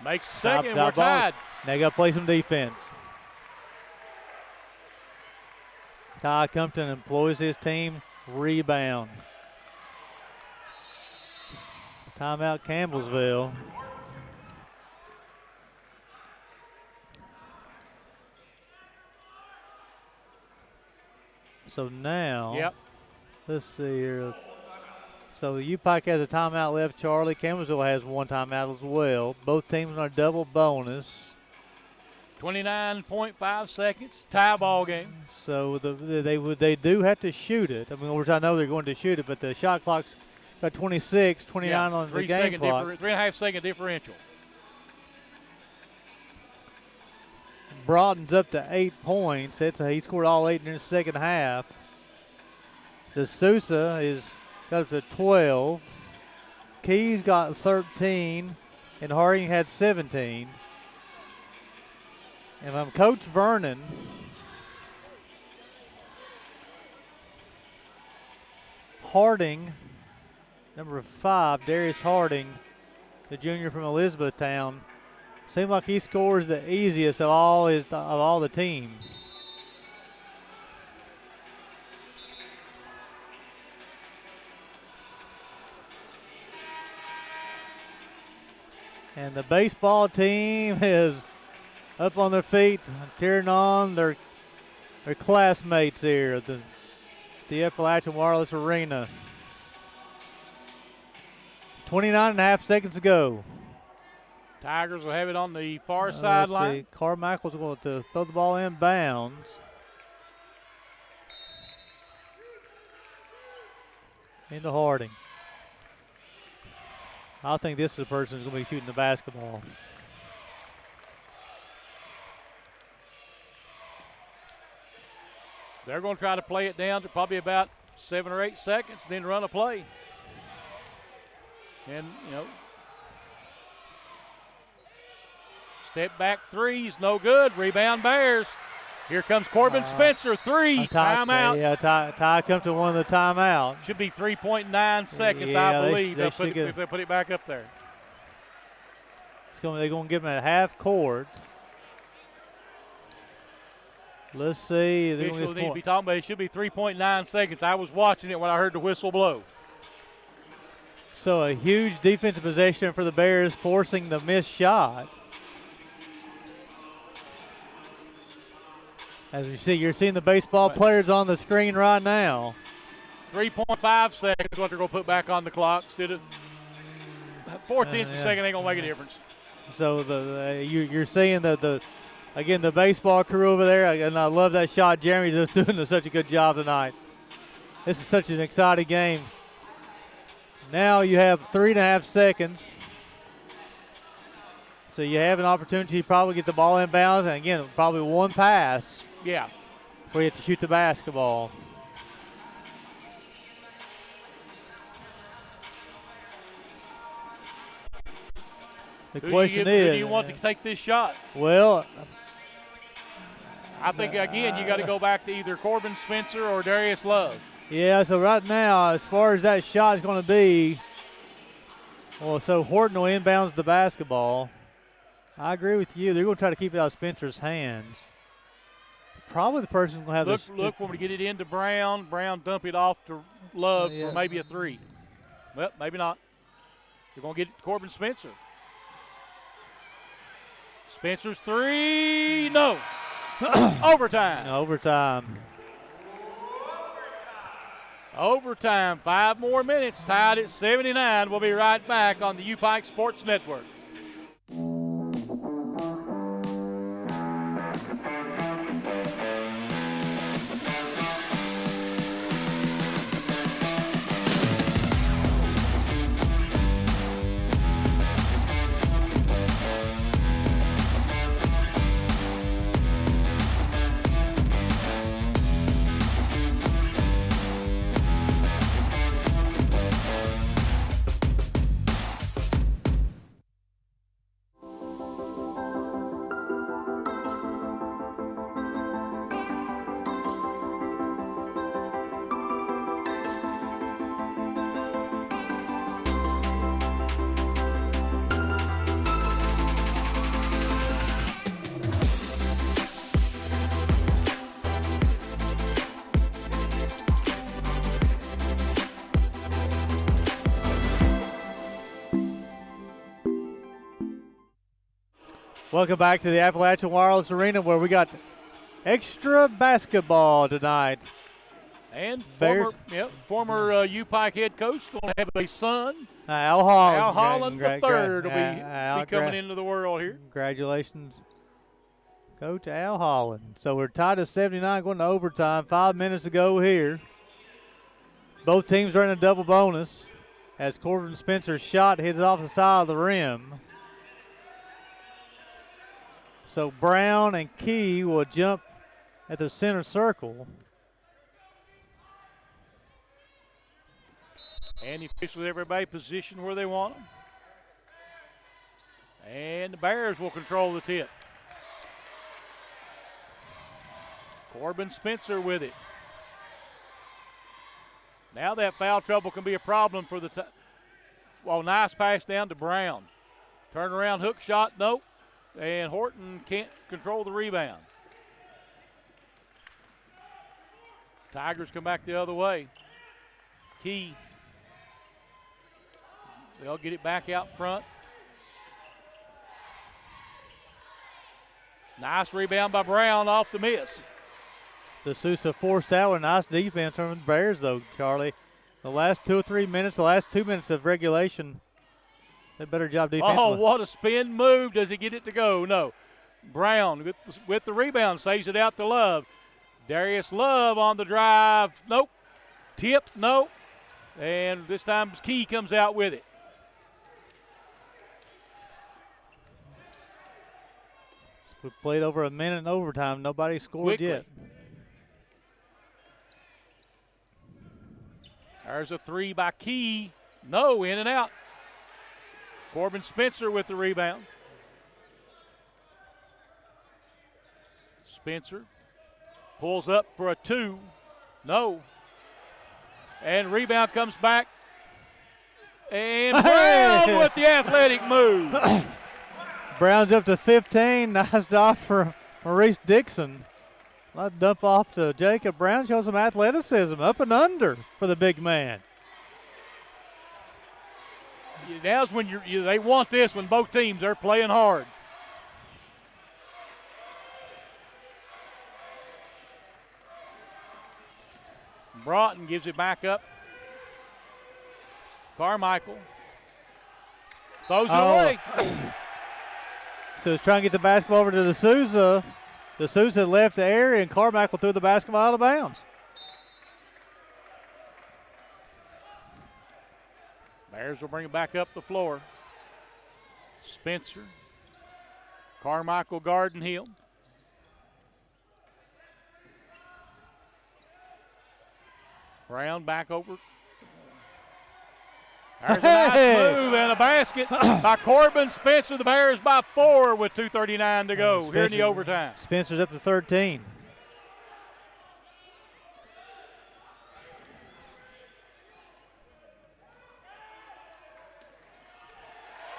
Makes the second, and Top we're ball. tied. Now you got to play some defense. Ty Compton employs his team. Rebound. Timeout Campbellsville. So now, Yep. let's see here. So UPIKE has a timeout left, Charlie. Campbellsville has one timeout as well. Both teams on a double bonus. 29.5 seconds, tie ball game. So they do have to shoot it. I mean, which I know they're going to shoot it, but the shot clock's got 26, 29 on the game clock. 3.5 second differential. Broughton's up to 8 points. He scored all 8 in the second half. D'Souza is got up to 12. Keys got 13, and Harding had 17. And I'm Coach Vernon. Harding, number 5, Darius Harding, the junior from Elizabethtown. Seems like he scores the easiest of all the team. And the baseball team is up on their feet, cheering on their classmates here at the Appalachian Wireless Arena. 29.5 seconds to go. Tigers will have it on the far sideline. Carmichael's going to throw the ball in bounds. Into Harding. I think this is the person who's going to be shooting the basketball. They're going to try to play it down to probably about 7 or 8 seconds, then run a play. And, step back threes, no good. Rebound Bears. Here comes Corbin Spencer, 3, timeout. Yeah, Ty comes to one of the timeout. Should be 3.9 seconds, I believe, if they put it back up there. They're going to give him a half court. Let's see. Officials need to be talking about it. It should be 3.9 seconds. I was watching it when I heard the whistle blow. So a huge defensive possession for the Bears, forcing the missed shot. As you see, you're seeing the baseball players on the screen right now. 3.5 seconds what they're going to put back on the clock. Instead of 14th of a second ain't going to make a difference. So you're seeing again, the baseball crew over there, and I love that shot. Jeremy's just doing such a good job tonight. This is such an exciting game. Now you have 3.5 seconds. So you have an opportunity to probably get the ball in bounds, and again, probably one pass. Yeah. Before you have to shoot the basketball. The question is, who do you want to take this shot? Well, I think, again, you got to go back to either Corbin Spencer or Darius Love. Yeah, so right now, as far as that shot is going to be, well, so Horton will inbounds the basketball. I agree with you. They're going to try to keep it out of Spencer's hands. Probably the person who's going to have Look for him to get it into Brown. Brown dump it off to Love for maybe a 3. Well, maybe not. They're going to get it to Corbin Spencer. Spencer's 3, no. Overtime. Overtime, 5 more minutes, tied at 79. We'll be right back on the UPIKE Sports Network. Welcome back to the Appalachian Wireless Arena where we got extra basketball tonight. And Bears. former UPIKE head coach going to have a son. Al Holland. Al Holland the third will be coming into the world here. Congratulations, Coach Al Holland. So we're tied at 79 going to overtime. 5 minutes to go here. Both teams are in a double bonus as Corbin Spencer's shot hits off the side of the rim. So Brown and Key will jump at the center circle. And the officials, everybody positioned where they want them. And the Bears will control the tip. Corbin Spencer with it. Now that foul trouble can be a problem for the nice pass down to Brown. Turn around hook shot, nope. And Horton can't control the rebound. Tigers come back the other way. Key. They'll get it back out front. Nice rebound by Brown off the miss. The Sousa forced out a nice defense from the Bears, though, Charlie. The last 2 or 3 minutes, the last 2 minutes of regulation, a better job defensively. Oh, what a spin move. Does he get it to go? No. Brown with the rebound saves it out to Love. Darius Love on the drive. Nope. Tip, nope. And this time Key comes out with it. We played over a minute in overtime. Nobody scored yet. There's a three by Key. No, in and out. Corbin Spencer with the rebound. Spencer pulls up for a two. No. And rebound comes back. And Brown with the athletic move. Brown's up to 15. Nice off for Maurice Dixon. Let's dump off to Jacob Brown. Shows some athleticism. Up and under for the big man. Now's when they want this when both teams are playing hard. Broughton gives it back up. Carmichael throws it away. So he's trying to get the basketball over to the Sousa. The Sousa left the area, and Carmichael threw the basketball out of bounds. Bears will bring it back up the floor. Spencer. Carmichael guarding him. Brown back over. There's a nice move and a basket by Corbin Spencer. The Bears by 4 with 2:39 to go here in the overtime. Spencer's up to 13.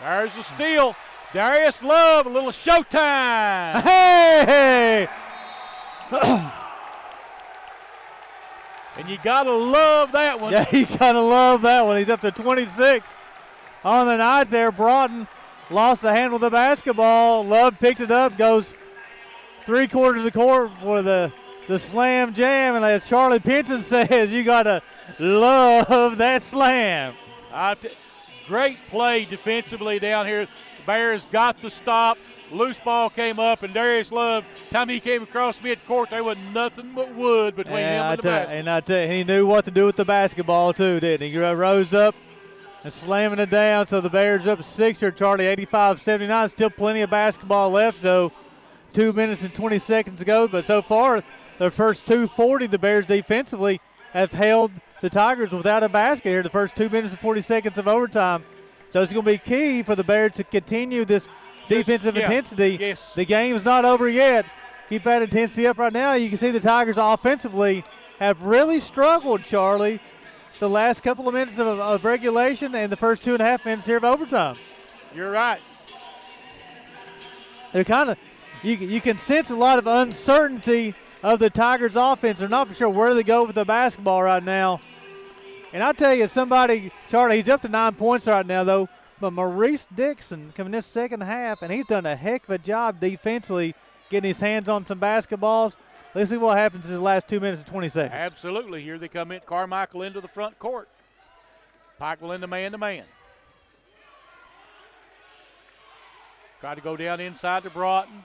There's a steal. Darius Love, a little showtime. Hey! And you got to love that one. Yeah, you got to love that one. He's up to 26 on the night there. Broughton lost the handle of the basketball. Love picked it up, goes 3/4 of the court for the slam jam. And as Charlie Pinson says, you got to love that slam. Great play defensively down here. The Bears got the stop. Loose ball came up, and Darius Love, time he came across midcourt, there was nothing but wood between him and the basket. And I tell you, he knew what to do with the basketball too, didn't he? He rose up and slamming it down. So the Bears up 6 here, Charlie, 85-79. Still plenty of basketball left, though. 2 minutes and 20 seconds to go. But so far, the first 2:40, the Bears defensively have held the Tigers without a basket here the first 2 minutes and 40 seconds of overtime. So it's going to be key for the Bears to continue this defensive intensity. Yes. The game's not over yet. Keep that intensity up right now. You can see the Tigers offensively have really struggled, Charlie, the last couple of minutes of regulation and the first 2.5 minutes here of overtime. You're right. They're kind of you can sense a lot of uncertainty of the Tigers offense. They're not for sure where they go with the basketball right now. And I'll tell you, Charlie, he's up to 9 points right now, though. But Maurice Dixon coming this second half, and he's done a heck of a job defensively getting his hands on some basketballs. Let's see what happens in the last 2 minutes and 20 seconds. Absolutely. Here they come in. Carmichael into the front court. Pikeville into man-to-man. Try to go down inside to Broughton.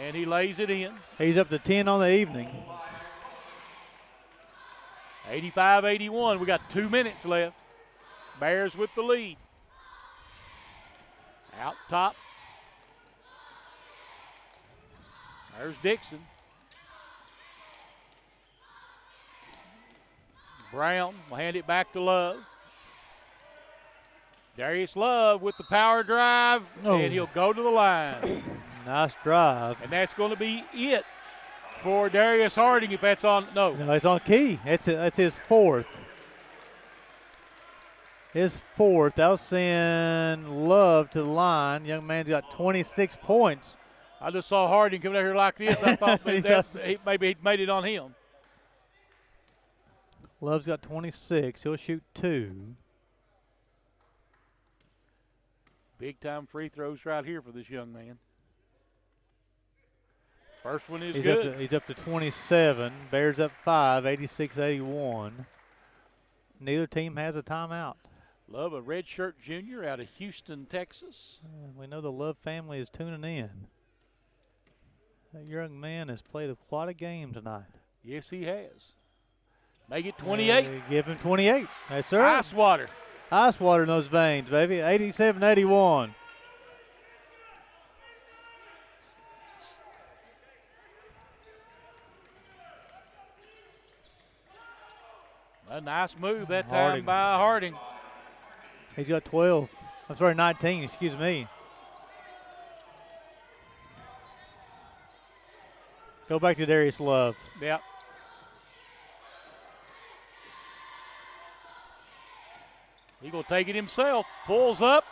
And he lays it in. He's up to 10 on the evening. 85-81. We got 2 minutes left. Bears with the lead. Out top. There's Dixon. Brown will hand it back to Love. Darius Love with the power drive, and he'll go to the line. Nice drive. And that's going to be it for Darius Harding if that's on. No, it's on Key. That's his fourth. His fourth. That'll send Love to the line. Young man's got 26 points. I just saw Harding coming out here like this. I thought maybe he made it on him. Love's got 26. He'll shoot 2. Big-time free throws right here for this young man. First one is he's good. He's up to 27. Bears up 5, 86-81. Neither team has a timeout. Love, a redshirt junior out of Houston, Texas. We know the Love family is tuning in. That young man has played quite a game tonight. Yes, he has. Make it 28. Give him 28. That's sir. Ice water. Ice water in those veins, baby. 87-81. A nice move that time by Harding. He's got 12. I'm sorry, 19. Excuse me. Go back to Darius Love. Yep. He's going to take it himself. Pulls up,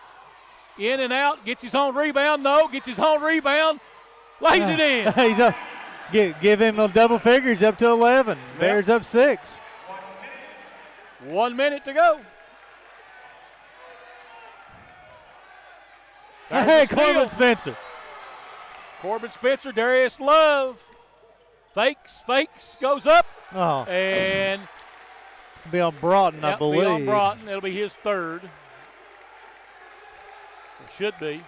in and out, gets his own rebound. No, gets his own rebound. Lays it in. He's up. Give him a double figure. He's up to 11. Yep. Bears up 6. 1 minute to go. Hey, Corbin Spencer. Corbin Spencer, Darius Love. Fakes, goes up. Oh. And be on Broughton, I believe. Be on Broughton. It'll be his third. It should be.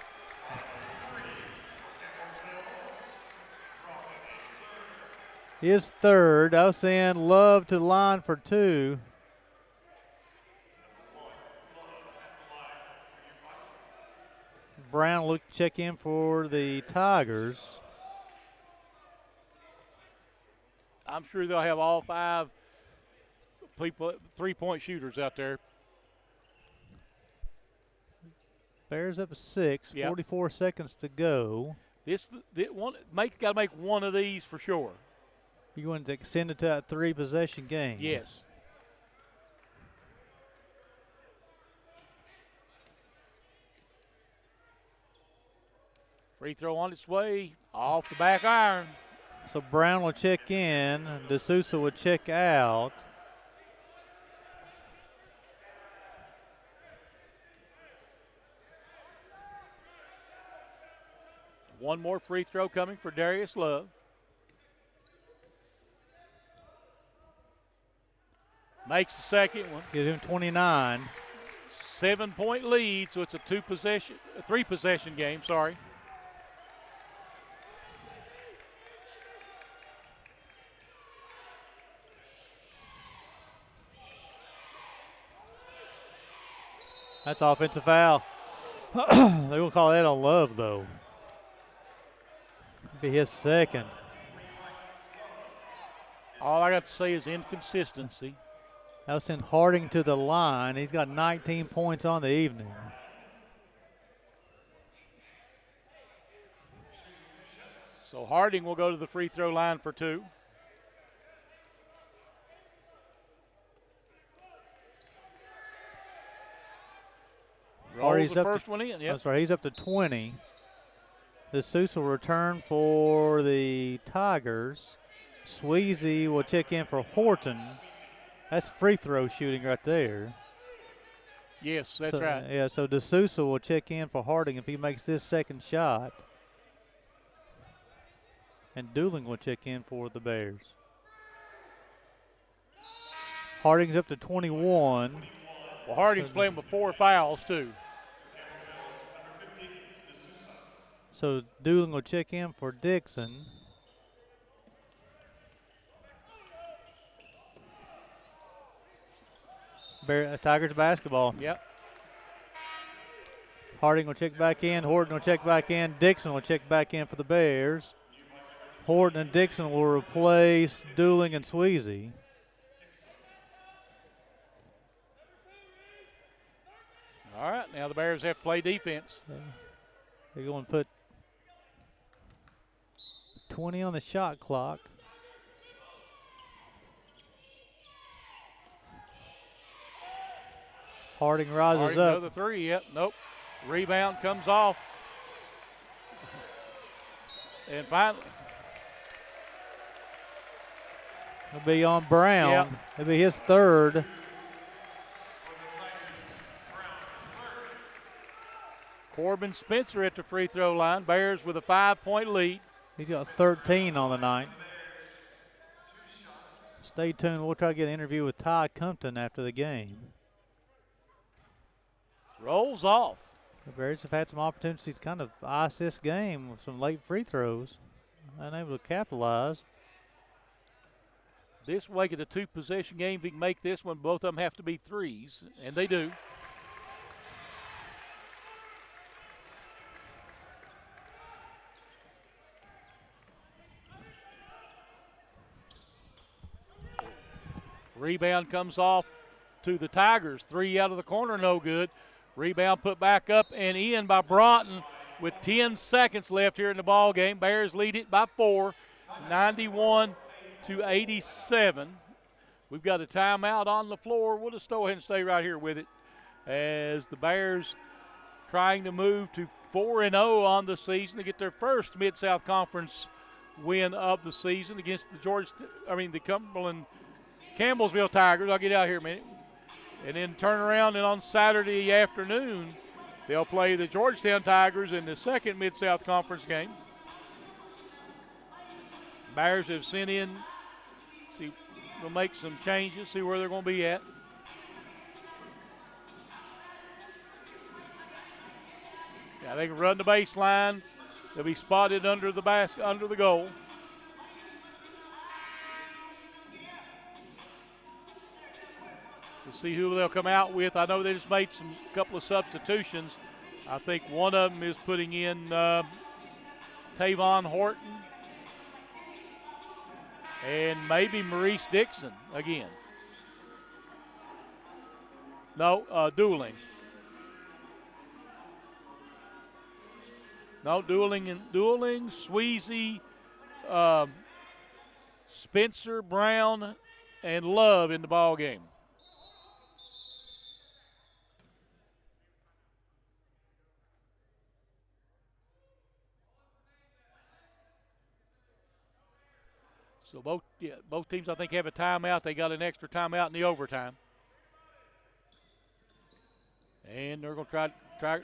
His third. I was saying Love to the line for 2. Brown look check in for the Tigers. I'm sure they'll have all 5 people, 3-point shooters out there. Bears up 6. Yep. 44 seconds to go. Got to make one of these for sure. You're going to extend it to a 3-possession game. Yes. Free throw on its way, off the back iron. So Brown will check in, D'Souza will check out. One more free throw coming for Darius Love. Makes the second one. Gives him 29. 7-point lead, so it's a 3-possession game, sorry. That's offensive foul. They're going to call that on Love, though. Be his second. All I got to say is inconsistency. That'll send Harding to the line. He's got 19 points on the evening. So Harding will go to the free throw line for 2. Rolls the first one in. Yep. That's right. He's up to 20. D'Souza will return for the Tigers. Sweezy will check in for Horton. That's free throw shooting right there. Yes, that's so, right. Yeah, so D'Souza will check in for Harding if he makes this second shot. And Dooling will check in for the Bears. Harding's up to 21. Well, Harding's playing with 4 fouls, too. So Dooling will check in for Dixon. Tigers basketball. Yep. Harding will check back in. Horton will check back in. Dixon will check back in for the Bears. Horton and Dixon will replace Dooling and Sweezy. All right, now the Bears have to play defense. They're going to put 20 on the shot clock. Harding rises Harding, up. another 3, yep, nope. Rebound comes off. And finally. It'll be on Brown. Yep. It'll be his third. Corbin Spencer at the free throw line. Bears with a 5-point lead. He's got 13 on the night. Stay tuned. We'll try to get an interview with Ty Compton after the game. Rolls off. The Bears have had some opportunities to kind of ice this game with some late free throws. Unable to capitalize. This will make it a 2-possession game. If he can make this one, both of them have to be threes, and they do. Rebound comes off to the Tigers. 3 out of the corner, no good. Rebound put back up and in by Broughton with 10 seconds left here in the ball game. Bears lead it by 4, 91-87. We've got a timeout on the floor. We'll just go ahead and stay right here with it as the Bears trying to move to 4-0 on the season to get their first Mid-South Conference win of the season against the Campbellsville Tigers. I'll get out here a minute. And then turn around, and on Saturday afternoon, they'll play the Georgetown Tigers in the second Mid-South Conference game. Bears have sent in, we'll make some changes, see where they're going to be at. Yeah, they can run the baseline. They'll be spotted under the basket, under the goal. We'll see who they'll come out with. I know they just made some couple of substitutions. I think one of them is putting in Tavon Horton and maybe Maurice Dixon again. No, Dooling. No, Dooling, Sweezy, Spencer, Brown, and Love in the ball game. So both teams, I think, have a timeout. They got an extra timeout in the overtime. And they're going to try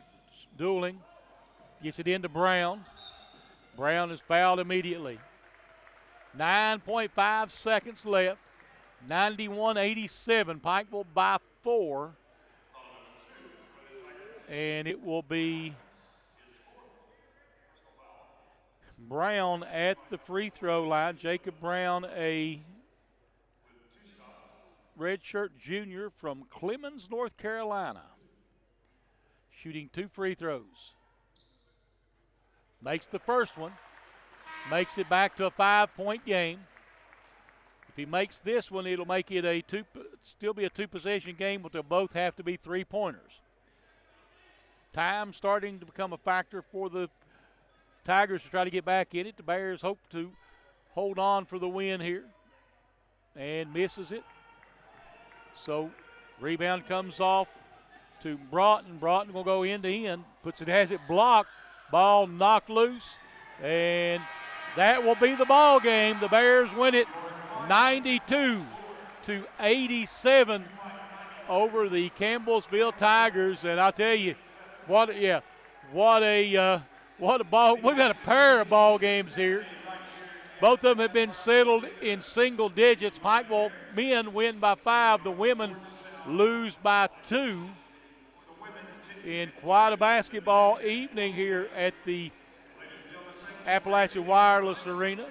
Dooling. Gets it into Brown. Brown is fouled immediately. 9.5 seconds left. 91-87. Pikeville by 4. And it will be Brown at the free throw line. Jacob Brown, a redshirt junior from Clemens, North Carolina, shooting 2 free throws. Makes the first one, makes it back to a 5-point game. If he makes this one, it'll make it still be a 2-possession game, but they'll both have to be 3-pointers. Time starting to become a factor for the Tigers to try to get back in it. The Bears hope to hold on for the win here and misses it. So rebound comes off to Broughton. Broughton will go end to end. Has it blocked. Ball knocked loose. And that will be the ball game. The Bears win it 92-87 over the Campbellsville Tigers. And I tell you, what a ball. We've got a pair of ball games here. Both of them have been settled in single digits. Pikeville men win by 5. The women lose by 2. In quite a basketball evening here at the Appalachian Wireless Arena.